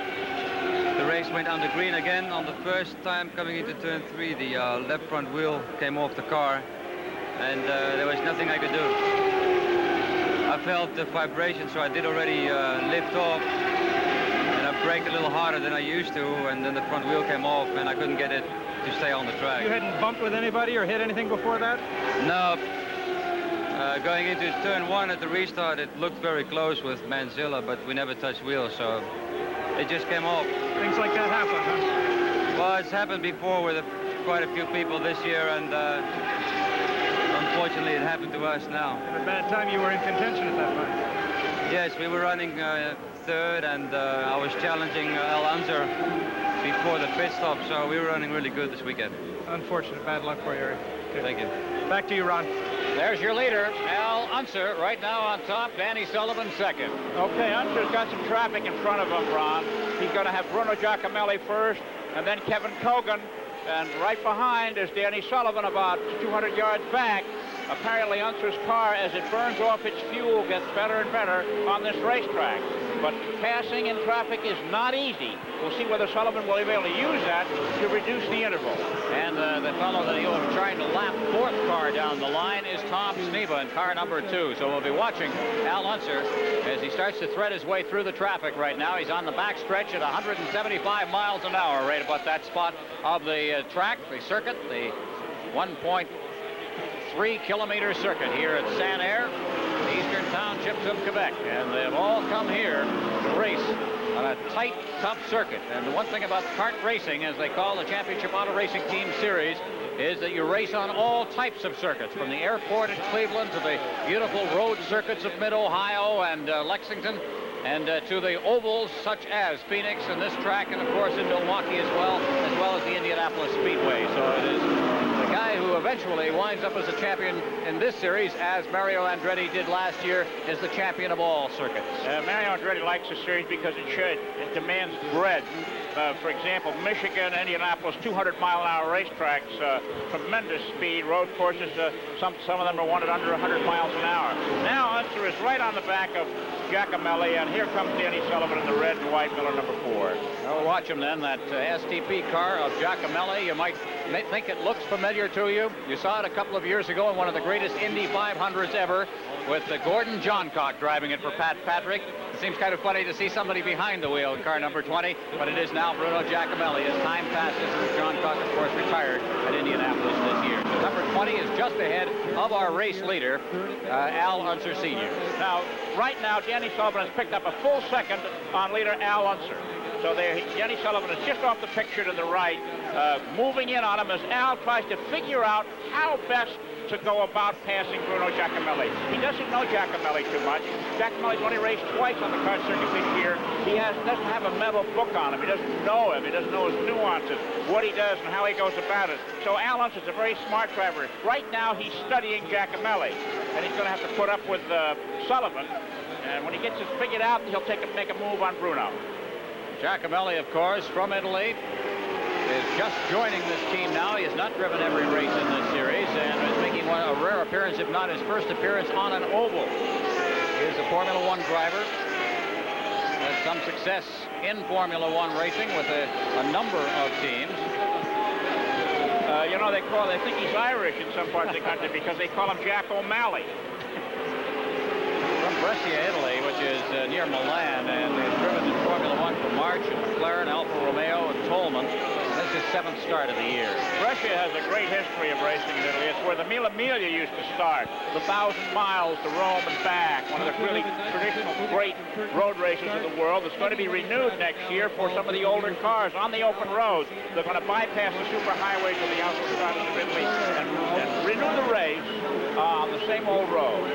race went under green again, on the first time coming into turn 3, the left front wheel came off the car, and there was nothing I could do. I felt the vibration, so I did already lift off, and I braked a little harder than I used to, and then the front wheel came off, and I couldn't get it to stay on the track. You hadn't bumped with anybody or hit anything before that? No. Going into turn 1 at the restart, it looked very close with Manzilla, but we never touched wheels, so it just came off. Things like that happen, huh? Well, it's happened before with quite a few people this year, and unfortunately it happened to us now. At a bad time, you were in contention at that point. Yes, we were running 3rd, and I was challenging Al Unser before the pit stop, so we were running really good this weekend. Unfortunate. Bad luck for you, Eric. Okay. Thank you. Back to you, Ron. There's your leader, Al Unser, right now on top. Danny Sullivan 2nd. Okay, Unser's got some traffic in front of him, Ron. He's going to have Bruno Giacomelli first, and then Kevin Kogan. And right behind is Danny Sullivan, about 200 yards back. Apparently, Unser's car, as it burns off its fuel, gets better and better on this racetrack. But passing in traffic is not easy. We'll see whether Sullivan will be able to use that to reduce the interval. And the fellow that he'll be trying to lap 4th car down the line is Tom Sneva in car number 2. So we'll be watching Al Unser as he starts to thread his way through the traffic right now. He's on the back stretch at 175 miles an hour, right about that spot of the track, the circuit, the 1.3-kilometer circuit here at Sanair, the eastern townships of Quebec. And they've all come here to race on a tight, tough circuit. And the one thing about kart racing, as they call the Championship Auto Racing Team Series, is that you race on all types of circuits, from the airport at Cleveland to the beautiful road circuits of Mid-Ohio and Lexington, and to the ovals such as Phoenix and this track, and of course in Milwaukee as well as the Indianapolis Speedway. So it is the guy who eventually winds up as a champion in this series, as Mario Andretti did last year, is the champion of all circuits. Mario Andretti likes the series because it demands breadth. For example, Michigan, Indianapolis, 200-mile-an-hour racetracks, tremendous speed, road courses. Some of them are wanted under 100 miles an hour. Now Unser is right on the back of Giacomelli, and here comes Danny Sullivan in the red and white Miller number 4. Well, watch him then, that STP car of Giacomelli. You might think it looks familiar to you. You saw it a couple of years ago in one of the greatest Indy 500s ever, with Gordon Johncock driving it for Pat Patrick. It seems kind of funny to see somebody behind the wheel in car number 20, but it is now Bruno Giacomelli as time passes, and Johncock, of course, retired at Indianapolis this year. So number 20 is just ahead of our race leader, Al Unser Sr. Now, right now, Danny Sullivan has picked up a full second on leader Al Unser. So there, Danny Sullivan is just off the picture to the right, moving in on him as Al tries to figure out how best to go about passing Bruno Giacomelli. He doesn't know Giacomelli too much. Giacomelli's only raced twice on the kart circuit this year. He doesn't have a mental book on him. He doesn't know him. He doesn't know his nuances, what he does and how he goes about it. So Al Unser's a very smart driver. Right now he's studying Giacomelli, and he's going to have to put up with Sullivan. And when he gets it figured out, he'll make a move on Bruno. Giacomelli, of course, from Italy, is just joining this team now. He has not driven every race in this series and is making a rare appearance, if not his first appearance, on an oval. He is a Formula One driver. Had some success in Formula One racing with a number of teams. know, they think he's Irish in some parts of the country because they call him Jack O'Malley. From Brescia, Italy, which is near Milan, and he's driven in Formula One for March and McLaren, Alfa Romeo, and Tolman. This is his 7th start of the year. Brescia has a great history of racing in Italy. It's where the Mille Miglia used to start. The 1,000 miles to Rome and back. One of the really traditional great road races of the world. It's going to be renewed next year for some of the older cars on the open roads. They're going to bypass the superhighways of the autostrada of Italy and renew the race on the same old road.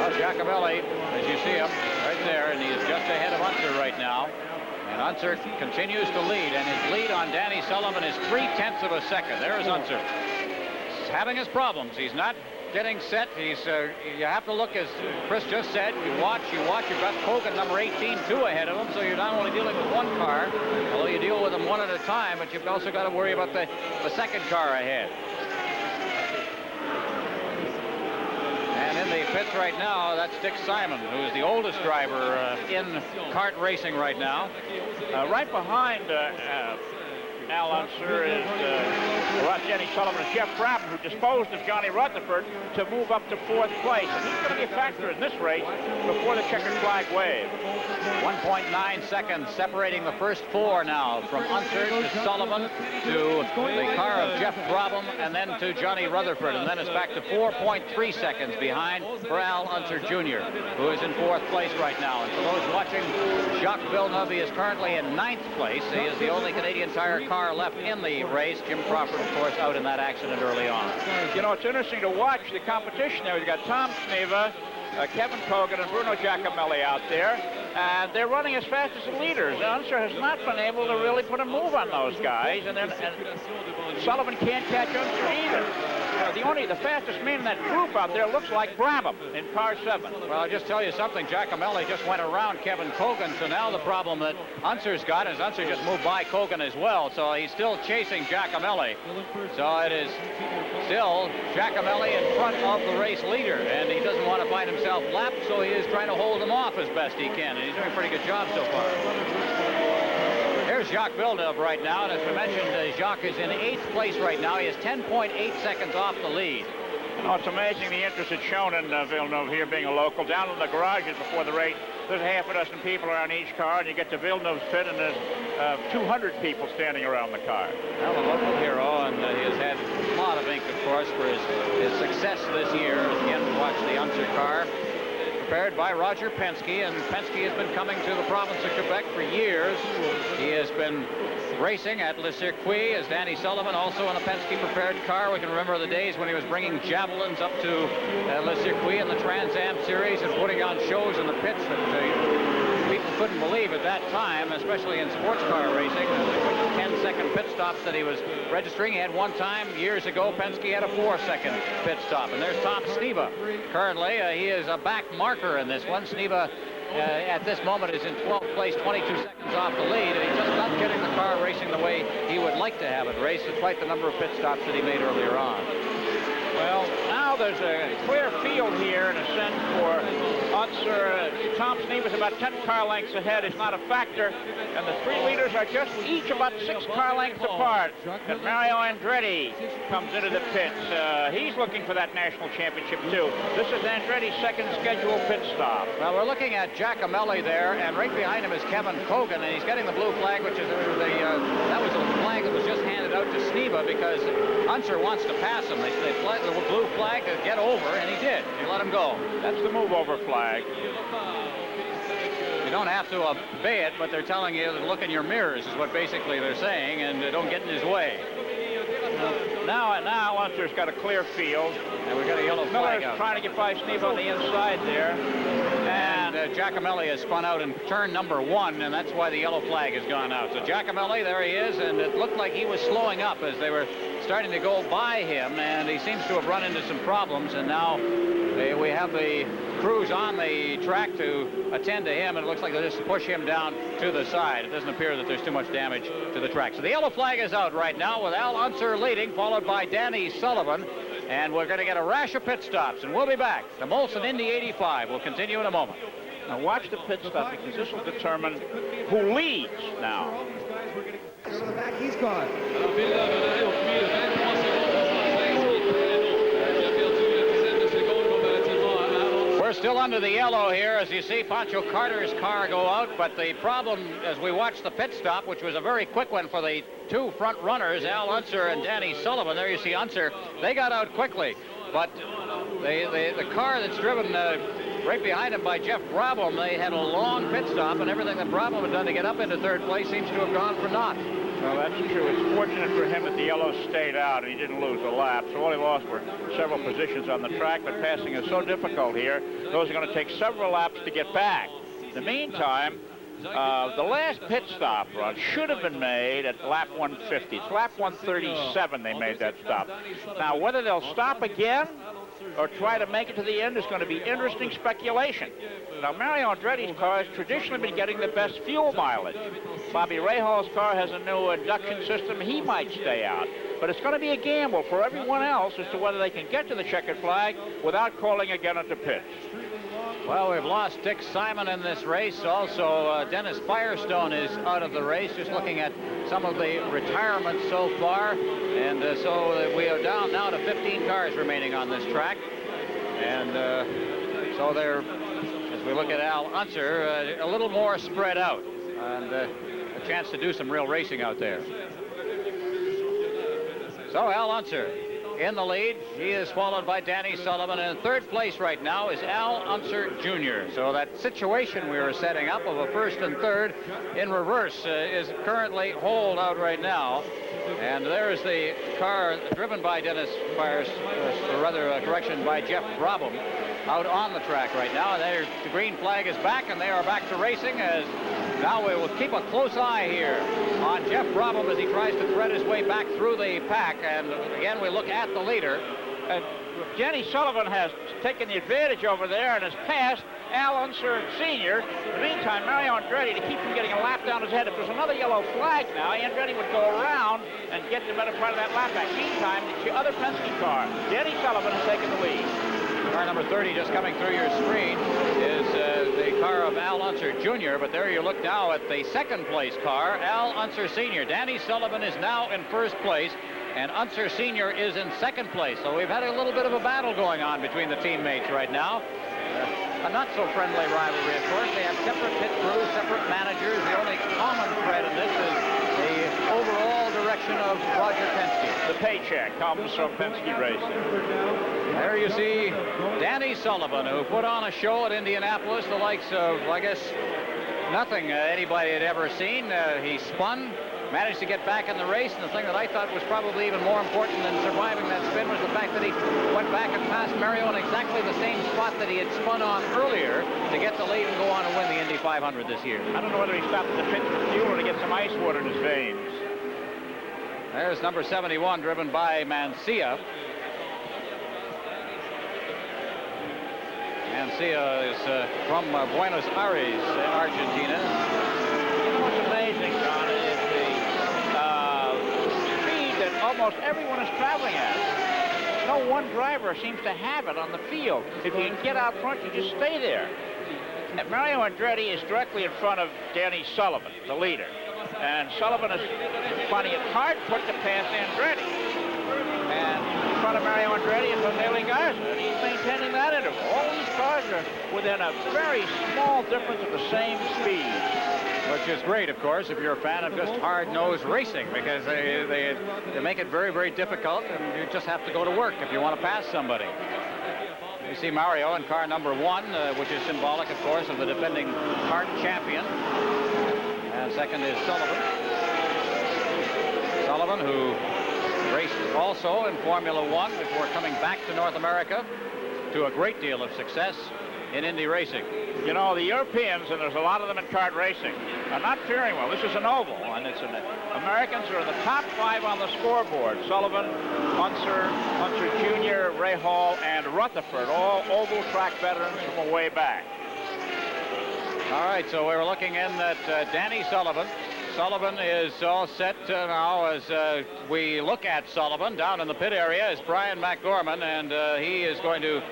Well, Giacomelli, as you see him right there, and he is just ahead of Unser right now. And Unser continues to lead, and his lead on Danny Sullivan is 0.3 of a second. There's Unser. He's having his problems. He's not getting set. You have to look, as Chris just said, you watch. You've got Kogan, number 18, 2 ahead of him, so you're not only dealing with one car, although you deal with them one at a time, but you've also got to worry about the second car ahead. And in the pits right now, that's Dick Simon, who is the oldest driver in kart racing right now. Right behind Al Unser is Denny Sullivan and Jeff Brabham, who disposed of Johnny Rutherford to move up to 4th place. And he's going to be a factor in this race before the checkered flag wave. 1.9 seconds separating the first 4 now, from Unser to Sullivan to the car of Jeff Brabham and then to Johnny Rutherford. And then it's back to 4.3 seconds behind for Al Unser Jr., who is in 4th place right now. And for those watching, Jacques Villeneuve is currently in 9th place. He is the only Canadian Tire car left in the race. Jim Crawford, of course, out in that accident early on. You know, it's interesting to watch the competition there. We've got Tom Sneva, Kevin Kogan, and Bruno Giacomelli out there, and they're running as fast as the leaders. Unser has not been able to really put a move on those guys, and Sullivan can't catch Unser either. The fastest man in that group out there looks like Brabham in car 7. Well, I'll just tell you something. Giacomelli just went around Kevin Kogan, so now the problem that Unser's got is Unser just moved by Kogan as well, so he's still chasing Giacomelli. So it is still Giacomelli in front of the race leader, and he doesn't want to find himself lapped, so he is trying to hold him off as best he can, and he's doing a pretty good job so far. Here's Jacques Villeneuve right now, and as we mentioned, Jacques is in 8th place right now. He is 10.8 seconds off the lead. Oh, it's amazing the interest it's shown in Villeneuve here, being a local. Down in the garages before the race, there's half a dozen people around each car, and you get to Villeneuve's pit, and there's 200 people standing around the car. Well, a local hero, and he has had a lot of ink, of course, for his success this year. Again, watch the Unser car, prepared by Roger Penske, and Penske has been coming to the province of Quebec for years. He has been racing at Le Circuit as Danny Sullivan, also in a Penske-prepared car. We can remember the days when he was bringing javelins up to Le Circuit in the Trans Am Series and putting on shows in the pits that people couldn't believe at that time, especially in sports car racing. The 10-second pit stops that he was registering. He had one time years ago. Penske had a 4-second pit stop. And there's Tom Sneva. Currently, he is a back marker in this one. Sneva, at this moment, is in 12th place, 22 seconds off the lead, and he's just not getting the car racing the way he would like to have it race, despite the number of pit stops that he made earlier on. Well, now there's a clear field here in a sense for Unser. Tom Sneva's about 10 car lengths ahead. It's not a factor. And the 3 leaders are just each about 6 car lengths apart. And Mario Andretti comes into the pits. He's looking for that national championship, too. This is Andretti's second scheduled pit stop. Well, we're looking at Giacomelli there, and right behind him is Kevin Kogan, and he's getting the blue flag, which is that was a flag that was just handed out to Sneva because Unser wants to pass him. They the blue flag to get over, and he did. He let him go. That's the move over flag. You don't have to obey it, but they're telling you to look in your mirrors is what basically they're saying, and don't get in his way. Now Unser's got a clear field. And we've got a yellow flag Miller's out. trying to get by Sneva on the inside there. And Giacomelli has spun out in turn number 1, and that's why the yellow flag has gone out. So Giacomelli, there he is, and it looked like he was slowing up as they were starting to go by him, and he seems to have run into some problems, and now we have the crews on the track to attend to him, and it looks like they'll just push him down to the side. It doesn't appear that there's too much damage to the track. So the yellow flag is out right now with Al Unser leading, followed by Danny Sullivan, and we're going to get a rash of pit stops, and we'll be back. The Molson Indy 85 will continue in a moment. Now watch the pit stop because this will determine who leads now. To the back, he's gone. still under the yellow here, as you see Pancho Carter's car go out, but the problem as we watch the pit stop, which was a very quick one for the two front runners, Al Unser and Danny Sullivan. There you see Unser. They got out quickly, but the car that's driven right behind him by Jeff Brabham, they had a long pit stop, and everything that Brabham had done to get up into third place seems to have gone for naught. Well, that's true. It's fortunate for him that the yellow stayed out and he didn't lose a lap. So all he lost were several positions on the track, but passing is so difficult here. Those are going to take several laps to get back. In the meantime, the last pit stop run should have been made at lap 150. It's lap 137 they made that stop. Now, whether they'll stop again or try to make it to the end is going to be interesting speculation. Now, Mario Andretti's car has traditionally been getting the best fuel mileage. Bobby Rahal's car has a new induction system. He might stay out. But it's going to be a gamble for everyone else as to whether they can get to the checkered flag without calling again at the pits. Well, we've lost Dick Simon in this race. Also, Dennis Firestone is out of the race, just looking at some of the retirements so far. And so we are down now to 15 cars remaining on this track. And so they're, as we look at Al Unser, a little more spread out. And a chance to do some real racing out there. So Al Unser in the lead. He is followed by Danny Sullivan. And in third place right now is Al Unser Jr. So that situation we were setting up of a first and third in reverse is currently holed out right now. And there's the car driven by Dennis Fires, or rather a correction, by Jeff Brabham out on the track right now. And there, the green flag is back, and they are back to racing. As now we will keep a close eye here on Jeff Brabham as he tries to thread his way back through the pack. And again, we look at the leader. Danny Sullivan has taken the advantage over there and has passed Al Unser Sr. In the meantime, Mario Andretti, to keep from getting a lap down his head, if there's another yellow flag now, Andretti would go around and get the better part of that lap back. Meantime, the other Penske car, Danny Sullivan, has taken the lead. Car number 30 just coming through your screen is the car of Al Unser Jr., but there you look now at the second place car, Al Unser Sr. Danny Sullivan is now in first place, and Unser Sr. is in second place. So we've had a little bit of a battle going on between the teammates right now. A not-so-friendly rivalry, of course. They have separate pit crews, separate managers. The only common thread in this is the overall direction of Roger Penske. The paycheck comes from Penske Racing. There you see Danny Sullivan, who put on a show at Indianapolis, the likes of, I guess, nothing anybody had ever seen. He spun, managed to get back in the race, and the thing that I thought was probably even more important than surviving that spin was the fact that he went back and passed Mario in exactly the same spot that he had spun on earlier to get the lead and go on and win the Indy 500 this year. I don't know whether he stopped at the pit for fuel or to get some ice water in his veins. There's number 71, driven by Mancia. Mancia is from Buenos Aires, Argentina. You know what's amazing, John, is the speed that almost everyone is traveling at. No one driver seems to have it on the field. If you can get out front, you just stay there. And Mario Andretti is directly in front of Danny Sullivan, the leader. And Sullivan is finding it hard put to pass Andretti. And in front of Mario Andretti is Jose Garza, and he's maintaining that interval. All these cars are within a very small difference of the same speed. Which is great, of course, if you're a fan of just hard-nosed racing, because they make it very, very difficult, and you just have to go to work if you want to pass somebody. You see Mario in car number 1, which is symbolic, of course, of the defending kart champion. And second is Sullivan. Sullivan, who raced also in Formula 1 before coming back to North America to a great deal of success in Indy racing. You know, the Europeans, and there's a lot of them in kart racing, are not faring well. This is an oval, and it's Americans are in the top 5 on the scoreboard. Sullivan, Unser Jr., Rahal, and Rutherford, all oval track veterans from way back. All right, so we're looking in at Danny Sullivan. Sullivan is all set now as we look at Sullivan. Down in the pit area is Brian McDorman, and he is going to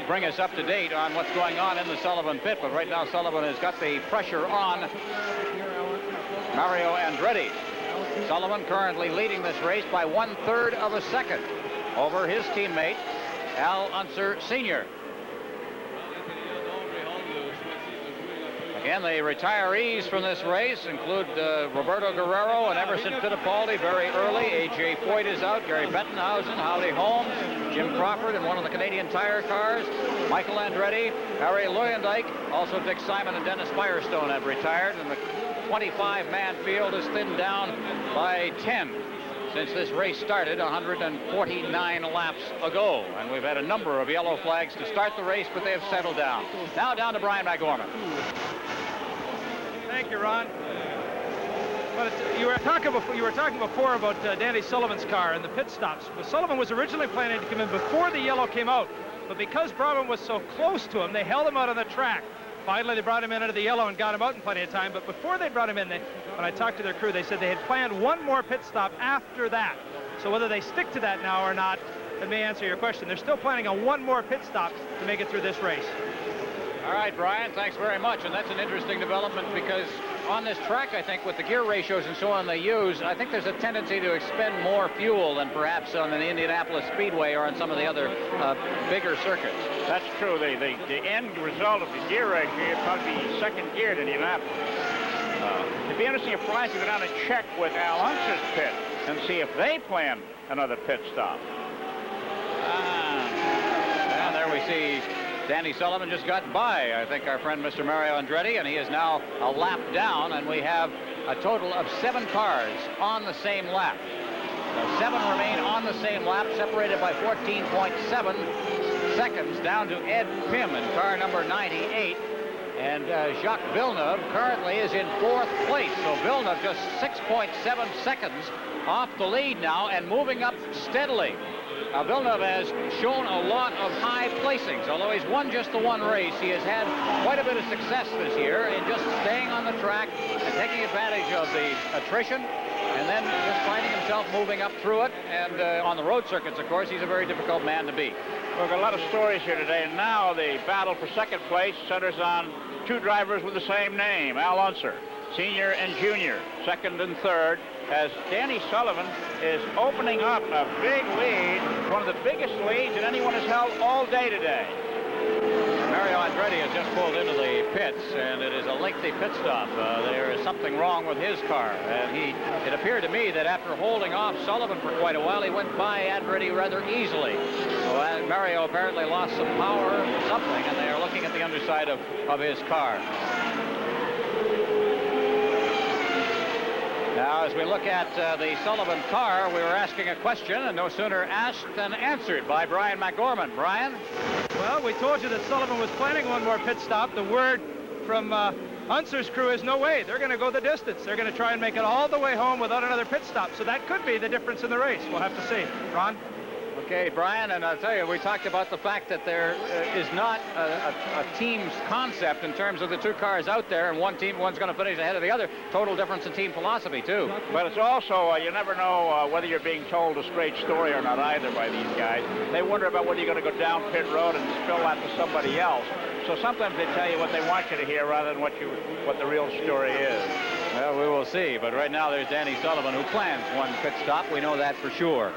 bring us up to date on what's going on in the Sullivan pit. But right now, Sullivan has got the pressure on Mario Andretti. Sullivan currently leading this race by 1/3 of a second over his teammate, Al Unser Sr. Again, the retirees from this race include Roberto Guerrero and Emerson Fittipaldi very early. A.J. Foyt is out. Gary Bettenhausen, Howdy Holmes, Jim Crawford in one of the Canadian Tire cars. Michael Andretti, Harry Luyendijk, also Dick Simon and Dennis Firestone have retired. And the 25-man field is thinned down by 10 since this race started 149 laps ago. And we've had a number of yellow flags to start the race, but they have settled down. Now down to Brian McGorman. Thank you, Ron. But you were talking before about Danny Sullivan's car and the pit stops. Well, Sullivan was originally planning to come in before the yellow came out, but because Brabham was so close to him, they held him out on the track. Finally, they brought him in under the yellow and got him out in plenty of time. But before they brought him in, when I talked to their crew, they said they had planned one more pit stop after that. So whether they stick to that now or not, that may answer your question. They're still planning on one more pit stop to make it through this race. All right, Brian, thanks very much. And that's an interesting development because on this track, I think, with the gear ratios and so on they use, I think there's a tendency to expend more fuel than perhaps on the Indianapolis Speedway or on some of the other bigger circuits. That's true. The end result of the gear ratio would probably be second gear in Indianapolis. It'd be interesting if Brian could go down and check with Al Unser's pit and see if they plan another pit stop. And there we see Danny Sullivan just got by, I think, our friend Mr. Mario Andretti, and he is now a lap down, and we have a total of 7 cars on the same lap. So 7 remain on the same lap, separated by 14.7 seconds down to Ed Pym in car number 98. And Jacques Villeneuve currently is in 4th place. So Villeneuve just 6.7 seconds off the lead now and moving up steadily. Now, Villeneuve has shown a lot of high placings. Although he's won just the one race, he has had quite a bit of success this year in just staying on the track and taking advantage of the attrition and then just finding himself moving up through it. And on the road circuits, of course, he's a very difficult man to beat. We've got a lot of stories here today, and now the battle for second place centers on 2 drivers with the same name, Al Unser, senior and junior, second and third, as Danny Sullivan is opening up a big lead, one of the biggest leads that anyone has held all day today. Mario Andretti has just pulled into the pits, and it is a lengthy pit stop. There is something wrong with his car. It appeared to me that after holding off Sullivan for quite a while, he went by Andretti rather easily. So Mario apparently lost some power or something, and they are looking at the underside of his car. Now, as we look at the Sullivan car, we were asking a question, and no sooner asked than answered by Brian McGorman. Brian? Well, we told you that Sullivan was planning one more pit stop. The word from Unser's crew is no way. They're going to go the distance. They're going to try and make it all the way home without another pit stop. So that could be the difference in the race. We'll have to see. Ron? Okay, Brian, and I'll tell you, we talked about the fact that there is not a team's concept in terms of the 2 cars out there, and one's going to finish ahead of the other. Total difference in team philosophy, too. But it's also, you never know whether you're being told a straight story or not either by these guys. They wonder about whether you're going to go down pit road and spill that to somebody else. So sometimes they tell you what they want you to hear rather than what the real story is. Well, we will see. But right now, there's Danny Sullivan, who plans one pit stop. We know that for sure.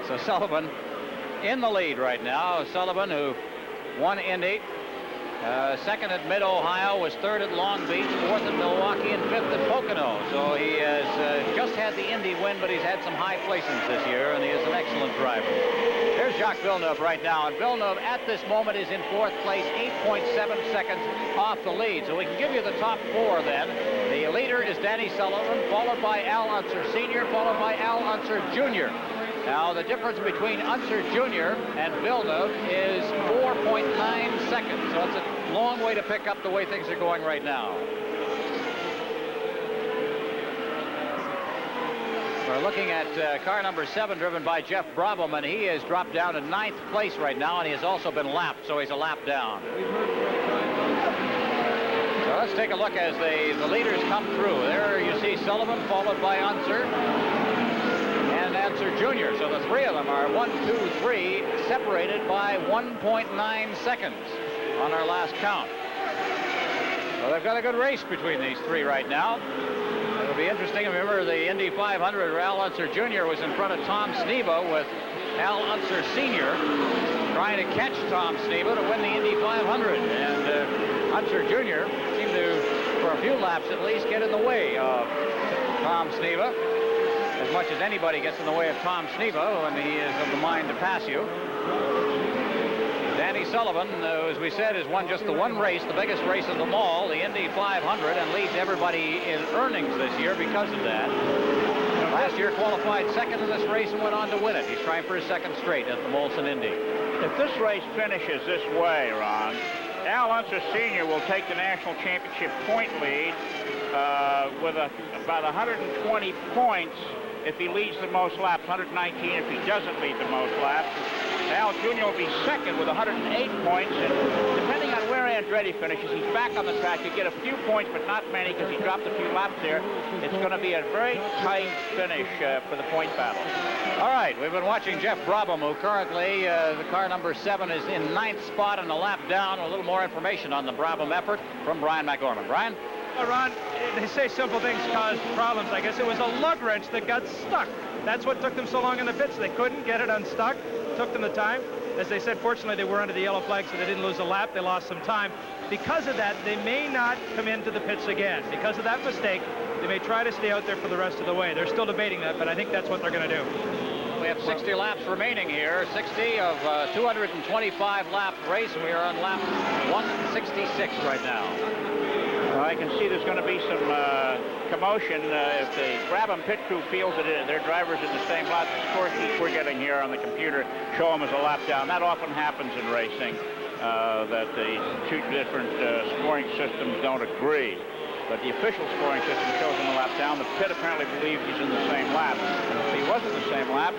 So Sullivan in the lead right now. Sullivan, who won Indy, second at Mid-Ohio, was third at Long Beach, fourth at Milwaukee, and fifth at Pocono. So he has just had the Indy win, but he's had some high placings this year, and he is an excellent driver. Here's Jacques Villeneuve right now, and Villeneuve at this moment is in 4th place, 8.7 seconds off the lead. So we can give you the top 4 then. The leader is Danny Sullivan, followed by Al Unser Sr., followed by Al Unser Jr. Now, the difference between Unser Jr. and Villeneuve is 4.9 seconds. So it's a long way to pick up the way things are going right now. We're looking at car number 7, driven by Jeff Brabham, and he has dropped down to 9th place right now, and he has also been lapped, so he's a lap down. So let's take a look as the leaders come through. There you see Sullivan, followed by Unser and Unser Jr. So the 3 of them are 1, 2, 3, separated by 1.9 seconds on our last count. So they've got a good race between these 3 right now. It'll be interesting. Remember, the Indy 500, Al Unser Jr. was in front of Tom Sneva with Al Unser Sr. trying to catch Tom Sneva to win the Indy 500. And Unser Jr. seemed to for a few laps at least, get in the way of Tom Sneva, as much as anybody gets in the way of Tom Sneva when he is of the mind to pass you. Danny Sullivan, as we said, has won just the one race, the biggest race of them all, the Indy 500, and leads everybody in earnings this year because of that. Last year qualified second in this race and went on to win it. He's trying for his second straight at the Molson Indy. If this race finishes this way, Ron, Al Unser Sr. will take the national championship point lead with about 120 points if he leads the most laps, 119 if he doesn't lead the most laps. Al Jr. will be second with 108 points, and depending on where Andretti finishes, he's back on the track. You get a few points, but not many, because he dropped a few laps there. It's going to be a very tight finish for the point battle. All right, we've been watching Jeff Brabham, who currently, the car number 7, is in 9th spot and a lap down. A little more information on the Brabham effort from Brian McGorman. Brian? Well, Ron, they say simple things cause problems. I guess it was a lug wrench that got stuck. That's what took them so long in the pits. They couldn't get it unstuck. Took them the time. As they said, fortunately, they were under the yellow flag, so they didn't lose a lap. They lost some time. Because of that, they may not come into the pits again. Because of that mistake, they may try to stay out there for the rest of the way. They're still debating that, but I think that's what they're going to do. We have 60 laps remaining here. 60 of 225 lap race. We are on lap 166 right now. I can see there's going to be some commotion if the Brabham pit crew feels that their drivers in the same lap. The score sheets we're getting here on the computer show them as a lap down. That often happens in racing, that the two different scoring systems don't agree. But the official scoring system shows him a lap down. The pit apparently believes he's in the same lap. If he wasn't the same lap,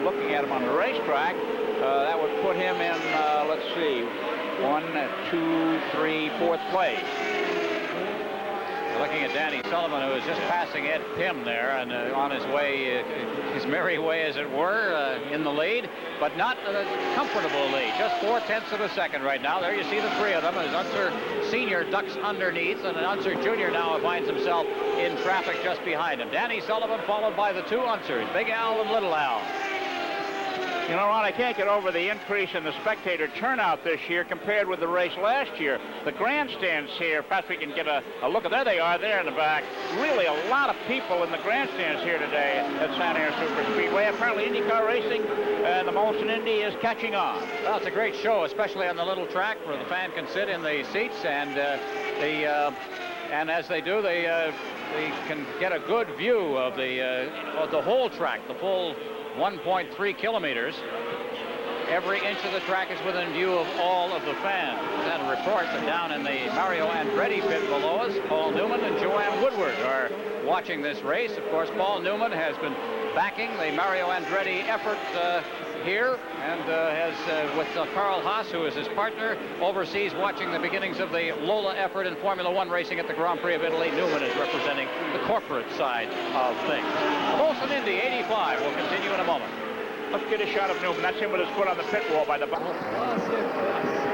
looking at him on the racetrack, that would put him in, let's see, 1, 2, 3, 4th place. Looking at Danny Sullivan, who is just passing Ed Pym there and on his way, his merry way, as it were, in the lead, but not a comfortable lead. Just 0.4 of a second right now. There you see the three of them as Unser Sr. ducks underneath, and Unser Jr. now finds himself in traffic just behind him. Danny Sullivan followed by the two Unsers, Big Al and Little Al. You know, Ron, I can't get over the increase in the spectator turnout this year compared with the race last year. The grandstands here, perhaps we can get a look at, there they are, there in the back. Really a lot of people in the grandstands here today at Sanair Superspeedway. Apparently IndyCar racing and the Molson Indy is catching on. Well, it's a great show, especially on the little track where the fan can sit in the seats, and and as they do, they can get a good view of the whole track, the full 1.3 kilometers. Every inch of the track is within view of all of the fans. And a report that down in the Mario Andretti pit below us, Paul Newman and Joanne Woodward are watching this race. Of course, Paul Newman has been backing the Mario Andretti effort here, and has with Carl Haas, who is his partner, overseas watching the beginnings of the Lola effort in Formula One racing at the Grand Prix of Italy. Newman is representing the corporate side of things. Molson Indy 85 will continue in a moment. Let's get a shot of Newman. That's him with his foot on the pit wall by the bottom.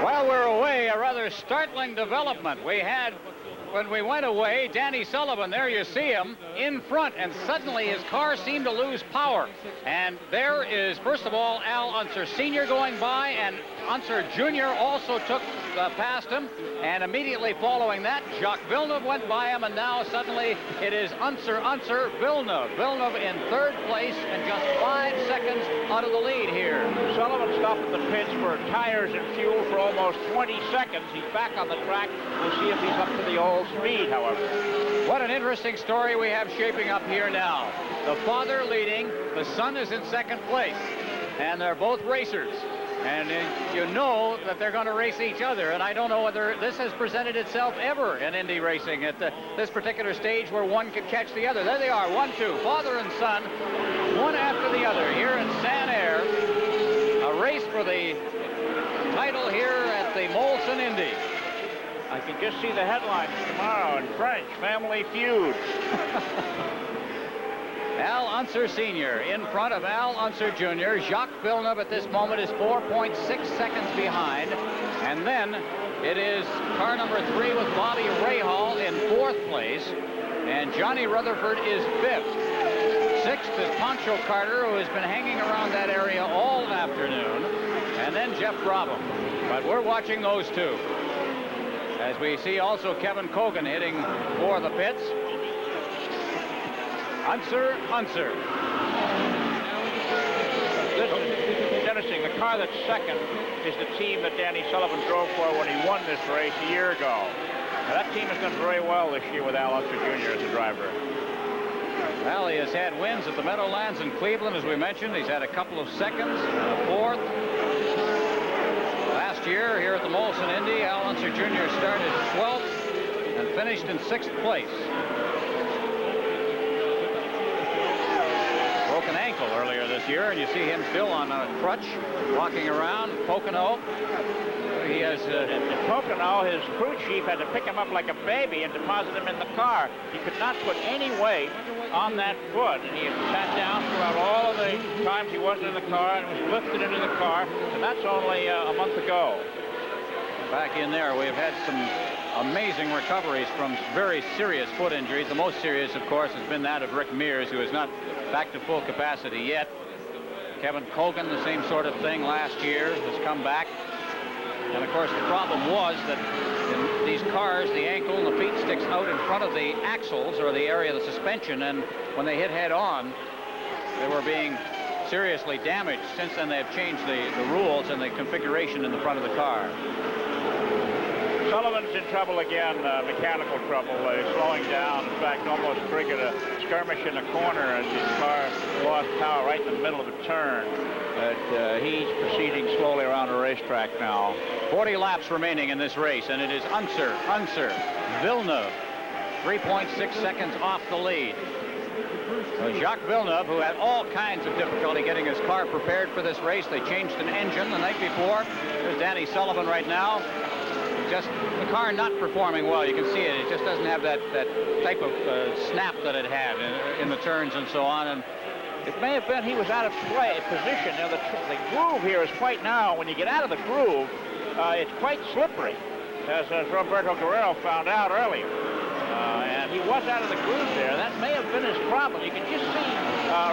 While we're away, a rather startling development. We had, when we went away, Danny Sullivan, there you see him, in front, and suddenly his car seemed to lose power. And there is, first of all, Al Unser Sr. going by, and Unser Jr. also took past him, and immediately following that, Jacques Villeneuve went by him, and now suddenly it is Unser Villeneuve. Villeneuve in third place and just 5 seconds out of the lead here. Sullivan stopped at the pits for tires and fuel for almost 20 seconds. He's back on the track. We'll see if he's up to the old speed, however. What an interesting story we have shaping up here now. The father leading, the son is in second place, and they're both racers. And you know that they're going to race each other, and I don't know whether this has presented itself ever in Indy racing at this particular stage where one could catch the other. There they are, 1-2, father and son, one after the other here in Sanair. A race for the title here at the Molson Indy. I can just see the headlines tomorrow in French, Family Feud. Al Unser Sr. in front of Al Unser Jr. Jacques Villeneuve at this moment is 4.6 seconds behind. And then it is car number 3 with Bobby Rahal in 4th place. And Johnny Rutherford is 5th. 6th is Pancho Carter, who has been hanging around that area all afternoon. And then Jeff Brabham. But we're watching those two. As we see also Kevin Cogan hitting for the pits. Unser. This is interesting. The car that's second is the team that Danny Sullivan drove for when he won this race a year ago. Now, that team has done very well this year with Al Unser Jr. as a driver. Well, he has had wins at the Meadowlands in Cleveland, as we mentioned. He's had a couple of seconds, a fourth. Last year, here at the Molson Indy, Al Unser Jr. started 12th and finished in 6th place. Broken ankle earlier this year, and you see him still on a crutch, walking around Pocono. He has in Pocono, his crew chief had to pick him up like a baby and deposit him in the car. He could not put any weight on that foot, and he had sat down throughout all of the times he wasn't in the car and was lifted into the car, and that's only a month ago. Back in there, we have had some amazing recoveries from very serious foot injuries. The most serious, of course, has been that of Rick Mears, who is not back to full capacity yet. Kevin Cogan, the same sort of thing last year, has come back. And of course, the problem was that in these cars, the ankle and the feet sticks out in front of the axles, or the area of the suspension, and when they hit head on, they were being seriously damaged. Since then, they've changed the rules and the configuration in the front of the car. Sullivan's in trouble again, mechanical trouble, slowing down. In fact, almost triggered a skirmish in the corner, and his car lost power right in the middle of a turn. But he's proceeding slowly around the racetrack now. 40 laps remaining in this race, and it is Unser, Villeneuve, 3.6 seconds off the lead. So Jacques Villeneuve, who had all kinds of difficulty getting his car prepared for this race. They changed an engine the night before. There's Danny Sullivan right now. Just the car not performing well. You can see it. It just doesn't have that type of snap that it had in the turns and so on. And it may have been he was out of position. Now, the groove here is quite narrow. When you get out of the groove, it's quite slippery, as Roberto Guerrero found out earlier. And he was out of the groove there. That may have been his problem. You can just see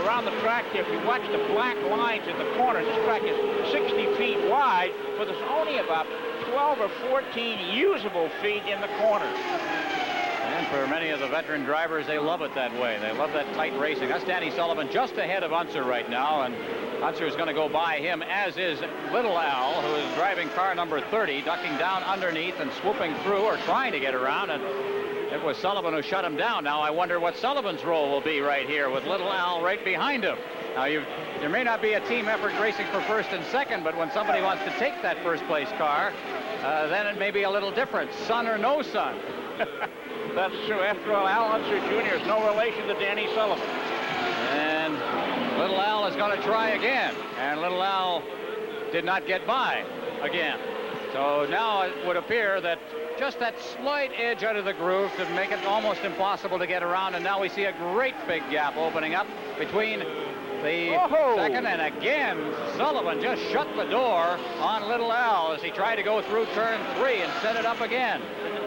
around the track here, if you watch the black lines in the corners, this track is 60 feet wide, but there's only about 12 or 14 usable feet in the corners. And for many of the veteran drivers, they love it that way. They love that tight racing. That's Danny Sullivan just ahead of Unser right now, and Unser is going to go by him, as is Little Al, who is driving car number 30, ducking down underneath and swooping through, or trying to get around, and it was Sullivan who shut him down. Now I wonder what Sullivan's role will be right here with Little Al right behind him. Now there may not be a team effort racing for first and second, but when somebody wants to take that first place car, then it may be a little different. Son or no son. That's true. After all, Al Unser Jr. is no relation to Danny Sullivan. And Little Al is going to try again. And Little Al did not get by again. So now it would appear that just that slight edge out of the groove could make it almost impossible to get around. And now we see a great big gap opening up between the second, and again, Sullivan just shut the door on Little Al as he tried to go through turn 3 and set it up again.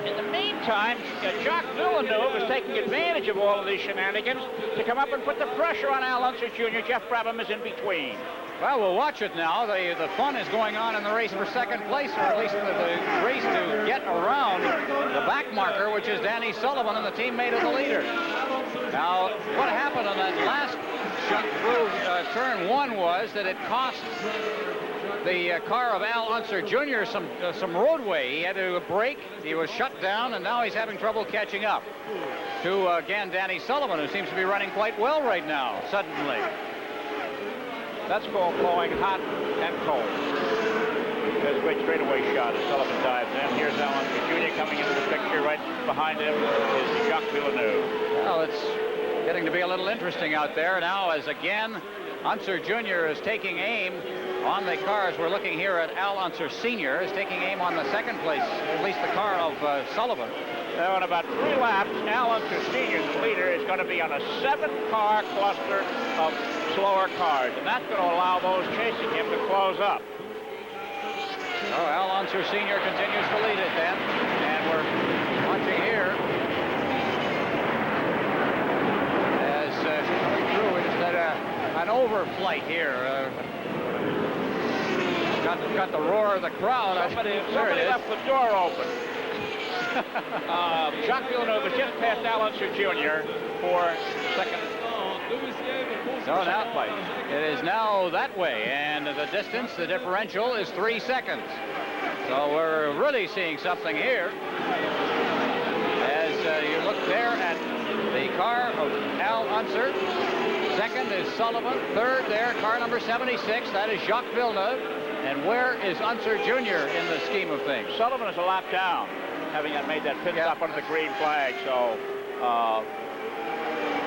In the meantime, Jacques Villeneuve is taking advantage of all of these shenanigans to come up and put the pressure on Al Unser Jr. Jeff Brabham is in between. Well, we'll watch it now. The fun is going on in the race for second place, or at least the race to get around the back marker, which is Danny Sullivan and the teammate of the leader. Now, what happened on that last shut through turn 1 was that it cost the car of Al Unser Jr. some roadway. He had to brake. He was shut down, and now he's having trouble catching up to, again, Danny Sullivan, who seems to be running quite well right now, suddenly. That's called blowing hot and cold. There's a great straightaway shot as Sullivan dives in. Here's Al Unser Jr. coming into the picture. Right behind him is Jacques Villeneuve. Well, it's getting to be a little interesting out there now, as again Unser Jr. is taking aim on the cars. We're looking here at Al Unser Sr. is taking aim on the second place, at least the car of Sullivan. Now, in about 3 laps, Al Unser Sr., the leader, is going to be on a 7-car cluster of slower cars, and that's going to allow those chasing him to close up. So Al Unser Sr. continues to lead it then, and we're watching here as coming through. We just had an overflight here. Got the roar of the crowd. Somebody left the door open. Jacques Villeneuve has just passed Al Unser Jr. for second. So now it is now that way, and the distance, the differential is 3 seconds. So we're really seeing something here. As you look there at the car of Al Unser. Second is Sullivan. Third there, car number 76. That is Jacques Villeneuve. And where is Unser Jr. in the scheme of things? Sullivan is a lap down, having made that pit stop under the green flag. So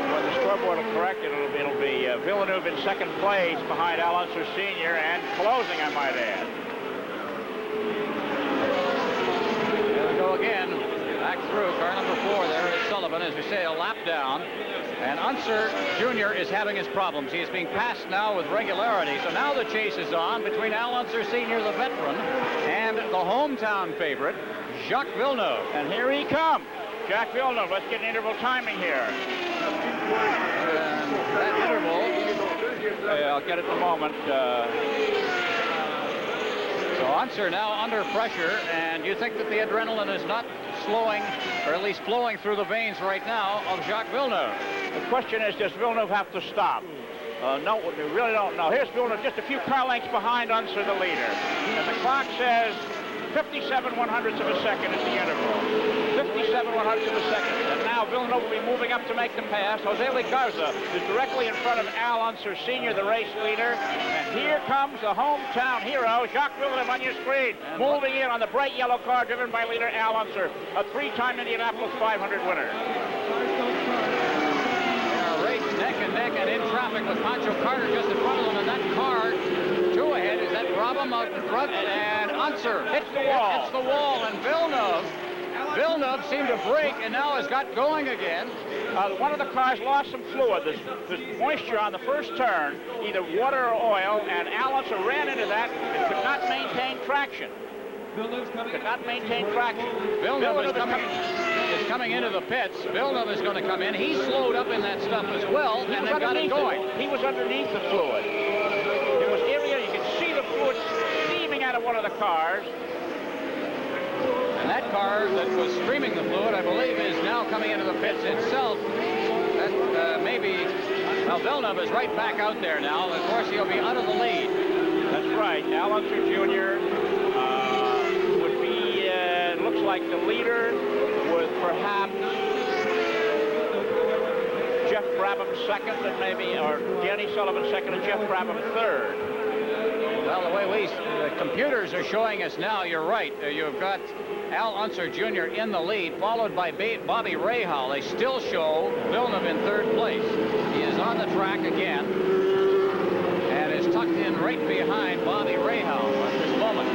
when the scoreboard will correct it, it'll be Villeneuve in second place behind Al Unser Sr. and closing, I might add. There we go again. Back through, car number 4 there is Sullivan, as we say, a lap down. And Unser Jr. is having his problems. He is being passed now with regularity. So now the chase is on between Al Unser Sr., the veteran, and the hometown favorite, Jacques Villeneuve. And here he comes. Jacques Villeneuve, let's get an interval timing here. And that interval, I'll get it in a moment. So Unser now under pressure, and you think that the adrenaline is not slowing, or at least flowing through the veins right now of Jacques Villeneuve. The question is, does Villeneuve have to stop? No, we really don't know. Here's Villeneuve just a few car lengths behind Unser, the leader. And the clock says 57 100ths of a second is the interval. 57 100ths of a second. And now Villeneuve will be moving up to make the pass. Jose Ligarza is directly in front of Al Unser Sr., the race leader. And here comes the hometown hero, Jacques Villeneuve, on your screen, moving in on the bright yellow car driven by leader Al Unser, a 3-time Indianapolis 500 winner. Neck and neck and in traffic with Pancho Carter just in front of them, and that car two ahead is that Brabham out in front, and Unser hits the wall. Hits the wall, and Villeneuve seemed to break and now has got going again. One of the cars lost some fluid. There's moisture on the first turn, either water or oil, and Al Unser ran into that and could not maintain traction. Could not maintain traction. Villeneuve is coming into the pits. Villeneuve is going to come in. He slowed up in that stuff as well, and then got it going. He was underneath the fluid. It was area, you could see the fluid steaming out of one of the cars. And that car that was streaming the fluid, I believe, is now coming into the pits itself. That maybe, well, Villeneuve is right back out there now. Of course, he'll be out of the lead. That's right. Al Unser Jr. Would be, looks like the leader, with perhaps Jeff Brabham second, and maybe, or Danny Sullivan second, and Jeff Brabham third. Well, the way the computers are showing us now, you're right. You've got Al Unser Jr. in the lead, followed by Bobby Rahal. They still show Villeneuve in third place. He is on the track again and is tucked in right behind Bobby Rahal at this moment.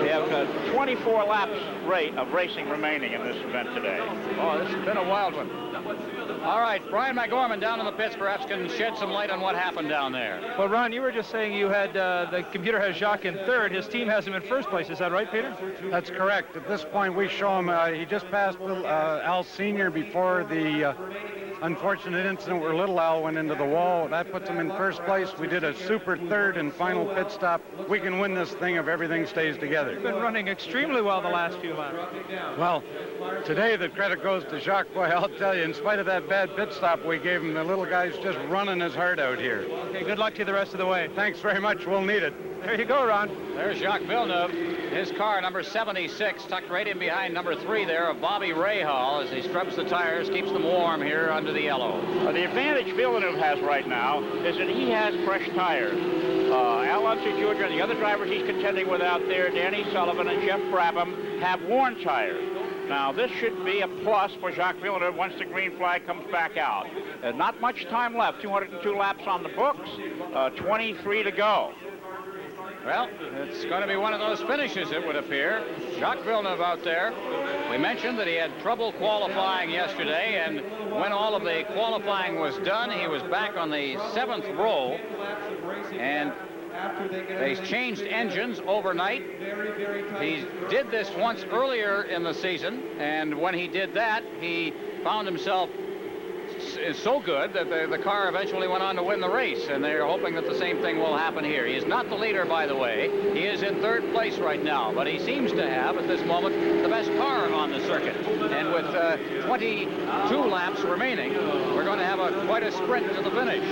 We have 24 laps rate of racing remaining in this event today. Oh, this has been a wild one. All right, Brian McGorman down in the pits perhaps can shed some light on what happened down there. Well, Ron, you were just saying you had, the computer has Jacques in third. His team has him in first place. Is that right, Peter? That's correct. At this point, we show him, he just passed Al Sr. before the unfortunate incident where Little Al went into the wall. That puts him in first place. We did a super third and final pit stop. We can win this thing if everything stays together. He's been running extremely well the last few laps. Well, today the credit goes to Jacques. Boy, I'll tell you, in spite of that bad pit stop we gave him, the little guy's just running his heart out here. Okay, good luck to you the rest of the way. Thanks very much. We'll need it. There you go, Ron. There's Jacques Villeneuve. His car, number 76, tucked right in behind number 3 there of Bobby Rahal as he scrubs the tires, keeps them warm here under the yellow. The advantage Villeneuve has right now is that he has fresh tires. Al Unser Jr. and the other drivers he's contending with out there, Danny Sullivan and Jeff Brabham, have worn tires. Now, this should be a plus for Jacques Villeneuve once the green flag comes back out. Not much time left, 202 laps on the books, 23 to go. Well, it's going to be one of those finishes, it would appear. Jacques Villeneuve out there. We mentioned that he had trouble qualifying yesterday, and when all of the qualifying was done, he was back on the 7th row, and they changed engines overnight. He did this once earlier in the season, and when he did that, he found himself is so good that the car eventually went on to win the race, and they're hoping that the same thing will happen here. He is not the leader, by the way. He is in third place right now, but he seems to have, at this moment, the best car on the circuit. And with 22 laps remaining, we're going to have quite a sprint to the finish.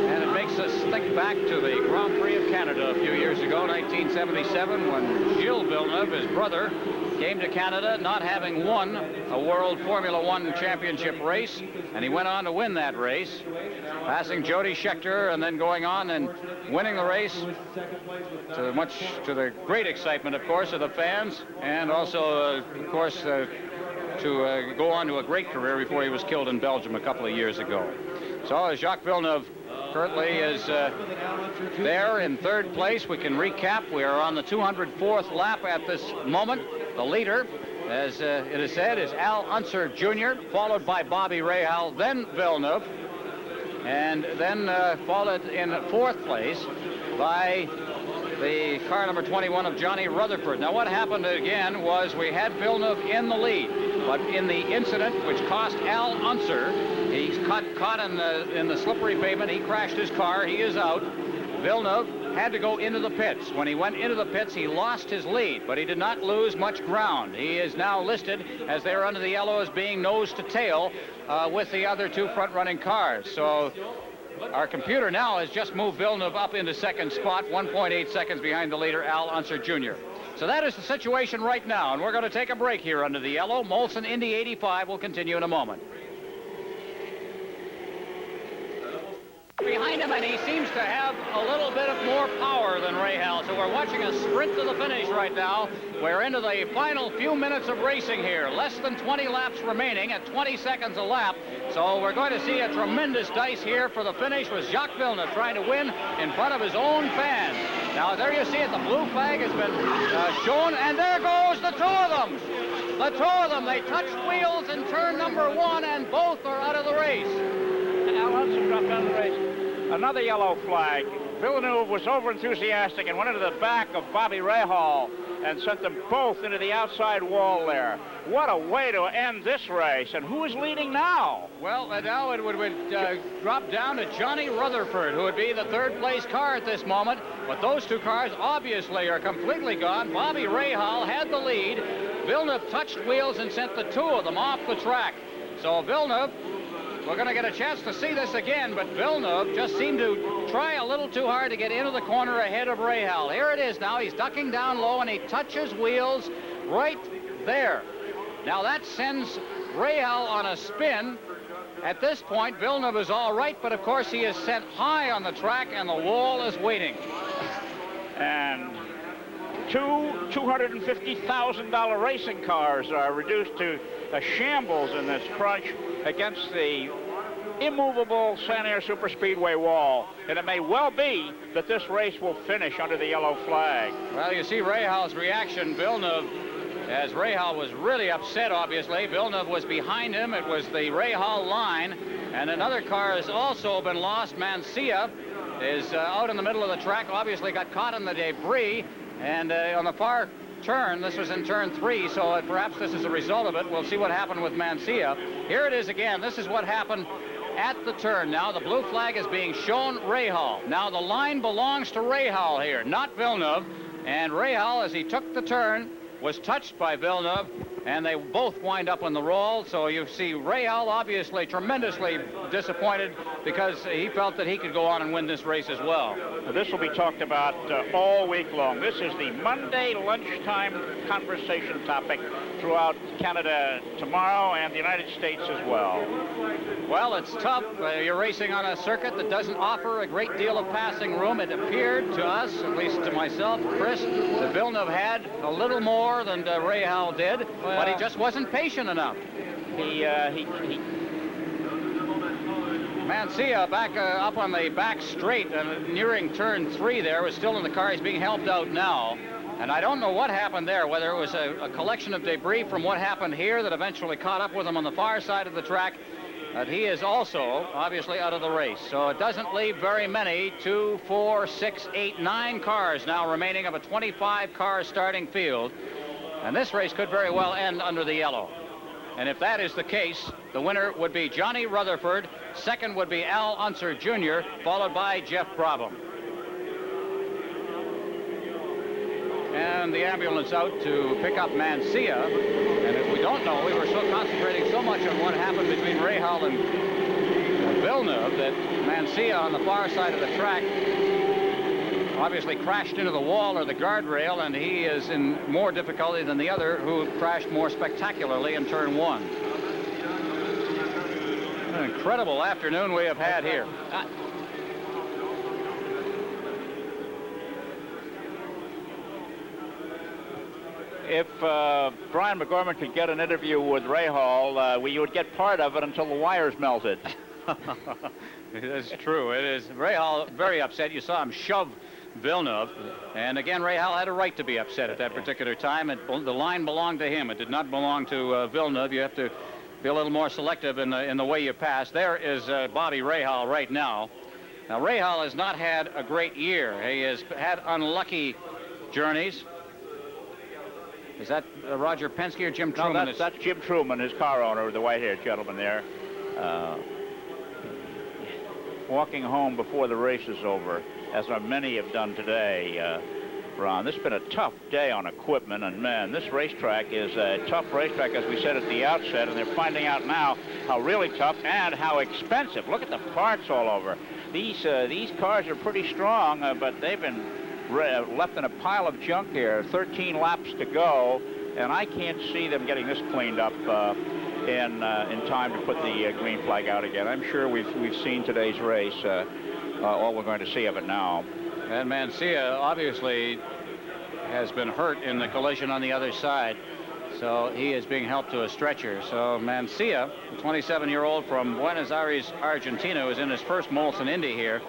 And it makes us think back to the Grand Prix of Canada a few years ago, 1977, when Gilles Villeneuve, his brother, came to Canada not having won a World Formula One championship race, and he went on to win that race, passing Jody Scheckter and then going on and winning the race to the great excitement, of course, of the fans, and also, of course, to go on to a great career before he was killed in Belgium a couple of years ago. So Jacques Villeneuve currently is there in third place. We can recap. We are on the 204th lap at this moment. The leader, as it is said, is Al Unser Jr., followed by Bobby Rahal, then Villeneuve, and then followed in fourth place by the car number 21 of Johnny Rutherford. Now, what happened again was we had Villeneuve in the lead, but in the incident which cost Al Unser, he's caught in the slippery pavement. He crashed his car. He is out. Villeneuve had to go into the pits. When he went into the pits, he lost his lead, but he did not lose much ground. He is now listed, as they are under the yellow, as being nose to tail with the other two front-running cars. So our computer now has just moved Villeneuve up into second spot, 1.8 seconds behind the leader, Al Unser Jr. So that is the situation right now, and we're going to take a break here under the yellow. Molson Indy 85 will continue in a moment. Behind him, and he seems to have a little bit of more power than Rahal. So we're watching a sprint to the finish right now. We're into the final few minutes of racing here. Less than 20 laps remaining at 20 seconds a lap. So we're going to see a tremendous dice here for the finish with Jacques Villeneuve trying to win in front of his own fans. Now there you see it. The blue flag has been shown, and there goes the two of them. The two of them. They touched wheels in turn number one, and both are out of the race. Al Unser dropped out of the race. Another yellow flag. Villeneuve was over-enthusiastic and went into the back of Bobby Rahal and sent them both into the outside wall there. What a way to end this race. And who is leading now? Well, now it would drop down to Johnny Rutherford, who would be the third-place car at this moment. But those two cars obviously are completely gone. Bobby Rahal had the lead. Villeneuve touched wheels and sent the two of them off the track. So Villeneuve, we're going to get a chance to see this again, but Villeneuve just seemed to try a little too hard to get into the corner ahead of Rahal. Here it is now. He's ducking down low, and he touches wheels right there. Now that sends Rahal on a spin. At this point, Villeneuve is all right, but of course he is sent high on the track, and the wall is waiting. And two $250,000 racing cars are reduced to a shambles in this crunch against the immovable Sanair Superspeedway wall. And it may well be that this race will finish under the yellow flag. Well, you see Rahal's reaction. Villeneuve, as Rahal was really upset, obviously. Villeneuve was behind him. It was the Rahal line. And another car has also been lost. Mancia is out in the middle of the track, obviously got caught in the debris. And on the far turn, this was in turn 3, so perhaps this is a result of it. We'll see what happened with Mancia. Here it is again. This is what happened at the turn. Now the blue flag is being shown Rahal. Now the line belongs to Rahal here, not Villeneuve. And Rahal, as he took the turn, was touched by Villeneuve, and they both wind up on the roll. So you see Rahal obviously tremendously disappointed because he felt that he could go on and win this race as well. This will be talked about all week long. This is the Monday lunchtime conversation topic throughout Canada tomorrow and the United States as well. Well, it's tough. You're racing on a circuit that doesn't offer a great deal of passing room. It appeared to us, at least to myself, Chris, that Villeneuve had a little more than Rahal did, but he just wasn't patient enough. Mancia back up on the back straight and nearing turn 3 there, was still in the car. He's being helped out now. And I don't know what happened there, whether it was a collection of debris from what happened here that eventually caught up with him on the far side of the track. But he is also obviously out of the race. So it doesn't leave very many. 2, 4, 6, 8, 9 cars now remaining of a 25-car starting field. And this race could very well end under the yellow. And if that is the case, the winner would be Johnny Rutherford. Second would be Al Unser Jr., followed by Jeff Brabham. And the ambulance out to pick up Mancia. And if we don't know, we were so concentrating so much on what happened between Rahal and Villeneuve that Mancia on the far side of the track obviously crashed into the wall or the guardrail, and he is in more difficulty than the other, who crashed more spectacularly in turn 1. An incredible afternoon we have had here. If Brian McGorman could get an interview with Rahal, you would get part of it until the wires melted. It is true. It is. Rahal very upset. You saw him shove Villeneuve. And again, Rahal had a right to be upset at that particular time. The line belonged to him. It did not belong to Villeneuve. You have to be a little more selective in the way you pass. There is Bobby Rahal right now. Now, Rahal has not had a great year. He has had unlucky journeys. Is that Roger Penske or Jim Truman? No, that's Jim Truman, his car owner, the white-haired gentleman there. Walking home before the race is over, as many have done today, Ron. This has been a tough day on equipment, and man, this racetrack is a tough racetrack, as we said at the outset, and they're finding out now how really tough and how expensive. Look at the parts all over. These cars are pretty strong, but they've been left in a pile of junk here. 13 laps to go, and I can't see them getting this cleaned up in time to put the green flag out again. I'm sure we've seen today's race, all we're going to see of it now. And Mancia obviously has been hurt in the collision on the other side, so he is being helped to a stretcher. So Mancia, the 27-year-old from Buenos Aires, Argentina, is in his first Molson Indy here.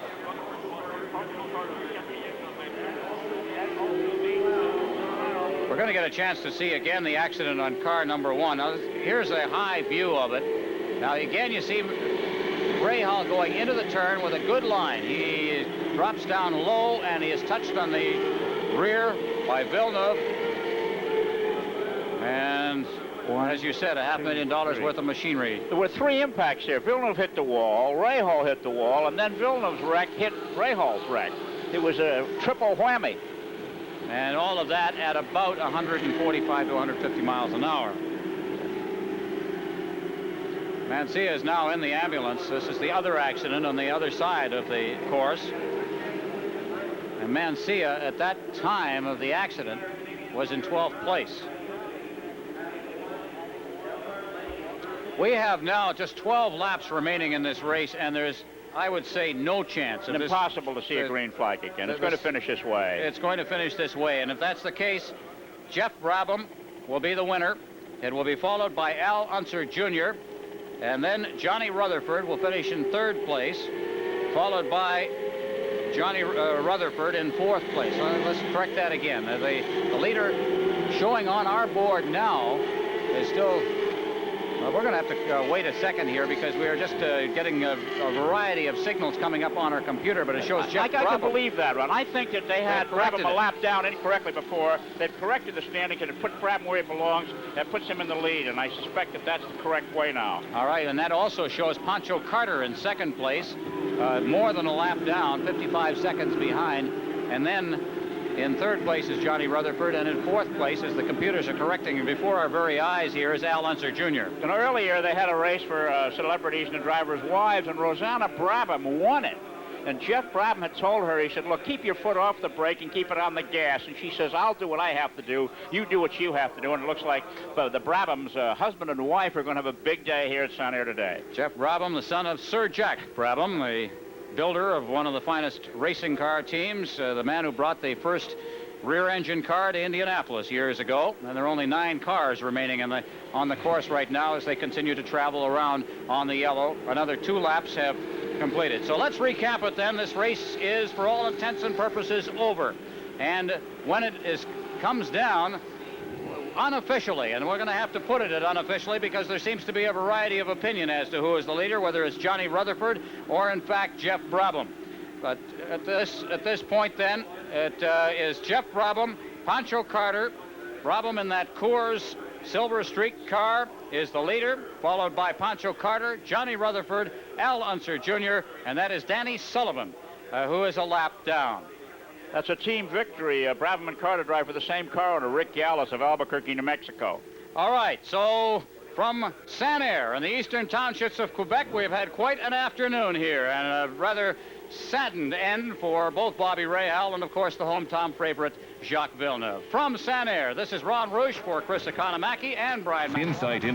We're going to get a chance to see again the accident on car number 1. Now, here's a high view of it. Now, again, you see Rahal going into the turn with a good line. He drops down low, and he is touched on the rear by Villeneuve. And, as you said, $500,000 worth of machinery. There were 3 impacts here. Villeneuve hit the wall, Rahal hit the wall, and then Villeneuve's wreck hit Rahal's wreck. It was a triple whammy. And all of that at about 145 to 150 miles an hour. Mancia is now in the ambulance. This is the other accident on the other side of the course. And Mancia, at that time of the accident, was in 12th place. We have now just 12 laps remaining in this race, and there's, I would say, no chance. It's impossible to see a green flag again. It's going to finish this way. It's going to finish this way, and if that's the case, Jeff Brabham will be the winner. It will be followed by Al Unser Jr., and then Johnny Rutherford will finish in 3rd place, followed by Johnny Rutherford in 4th place. Let's correct that again. The leader showing on our board now is still... we're going to have to wait a second here because we are just getting a variety of signals coming up on our computer, but it shows Jeff Brabham. I can believe that, Ron. I think that they had Brabham a lap down incorrectly before. They've corrected the standings and have put Brabham where he belongs. That puts him in the lead, and I suspect that that's the correct way now. All right, and that also shows Pancho Carter in 2nd place, more than a lap down, 55 seconds behind, and then in 3rd place is Johnny Rutherford, and in 4th place, as the computers are correcting, and before our very eyes here, is Al Unser Jr. And earlier, they had a race for celebrities and the drivers' wives, and Rosanna Brabham won it. And Jeff Brabham had told her, he said, look, keep your foot off the brake and keep it on the gas. And she says, I'll do what I have to do. You do what you have to do. And it looks like the Brabhams, husband and wife, are going to have a big day here at Sanair today. Jeff Brabham, the son of Sir Jack Brabham, the builder of one of the finest racing car teams, the man who brought the first rear-engine car to Indianapolis years ago. And there are only 9 cars remaining on the course right now as they continue to travel around on the yellow. Another 2 laps have completed. So let's recap it then. This race is, for all intents and purposes, over. And when it comes down unofficially, and we're going to have to put it at unofficially because there seems to be a variety of opinion as to who is the leader, whether it's Johnny Rutherford or, in fact, Jeff Brabham. But at this point, then, it is Jeff Brabham, Pancho Carter, Brabham in that Coors Silver Streak car is the leader, followed by Pancho Carter, Johnny Rutherford, Al Unser Jr., and that is Danny Sullivan, who is a lap down. That's a team victory. Braverman Carter drive for the same car owner, Rick Gallus of Albuquerque, New Mexico. All right, so from Sanair in the eastern townships of Quebec, we've had quite an afternoon here, and a rather saddened end for both Bobby Rahal and, of course, the hometown favorite, Jacques Villeneuve. From Sanair, this is Ron Rouge for Chris Economaki and Brian. Insight in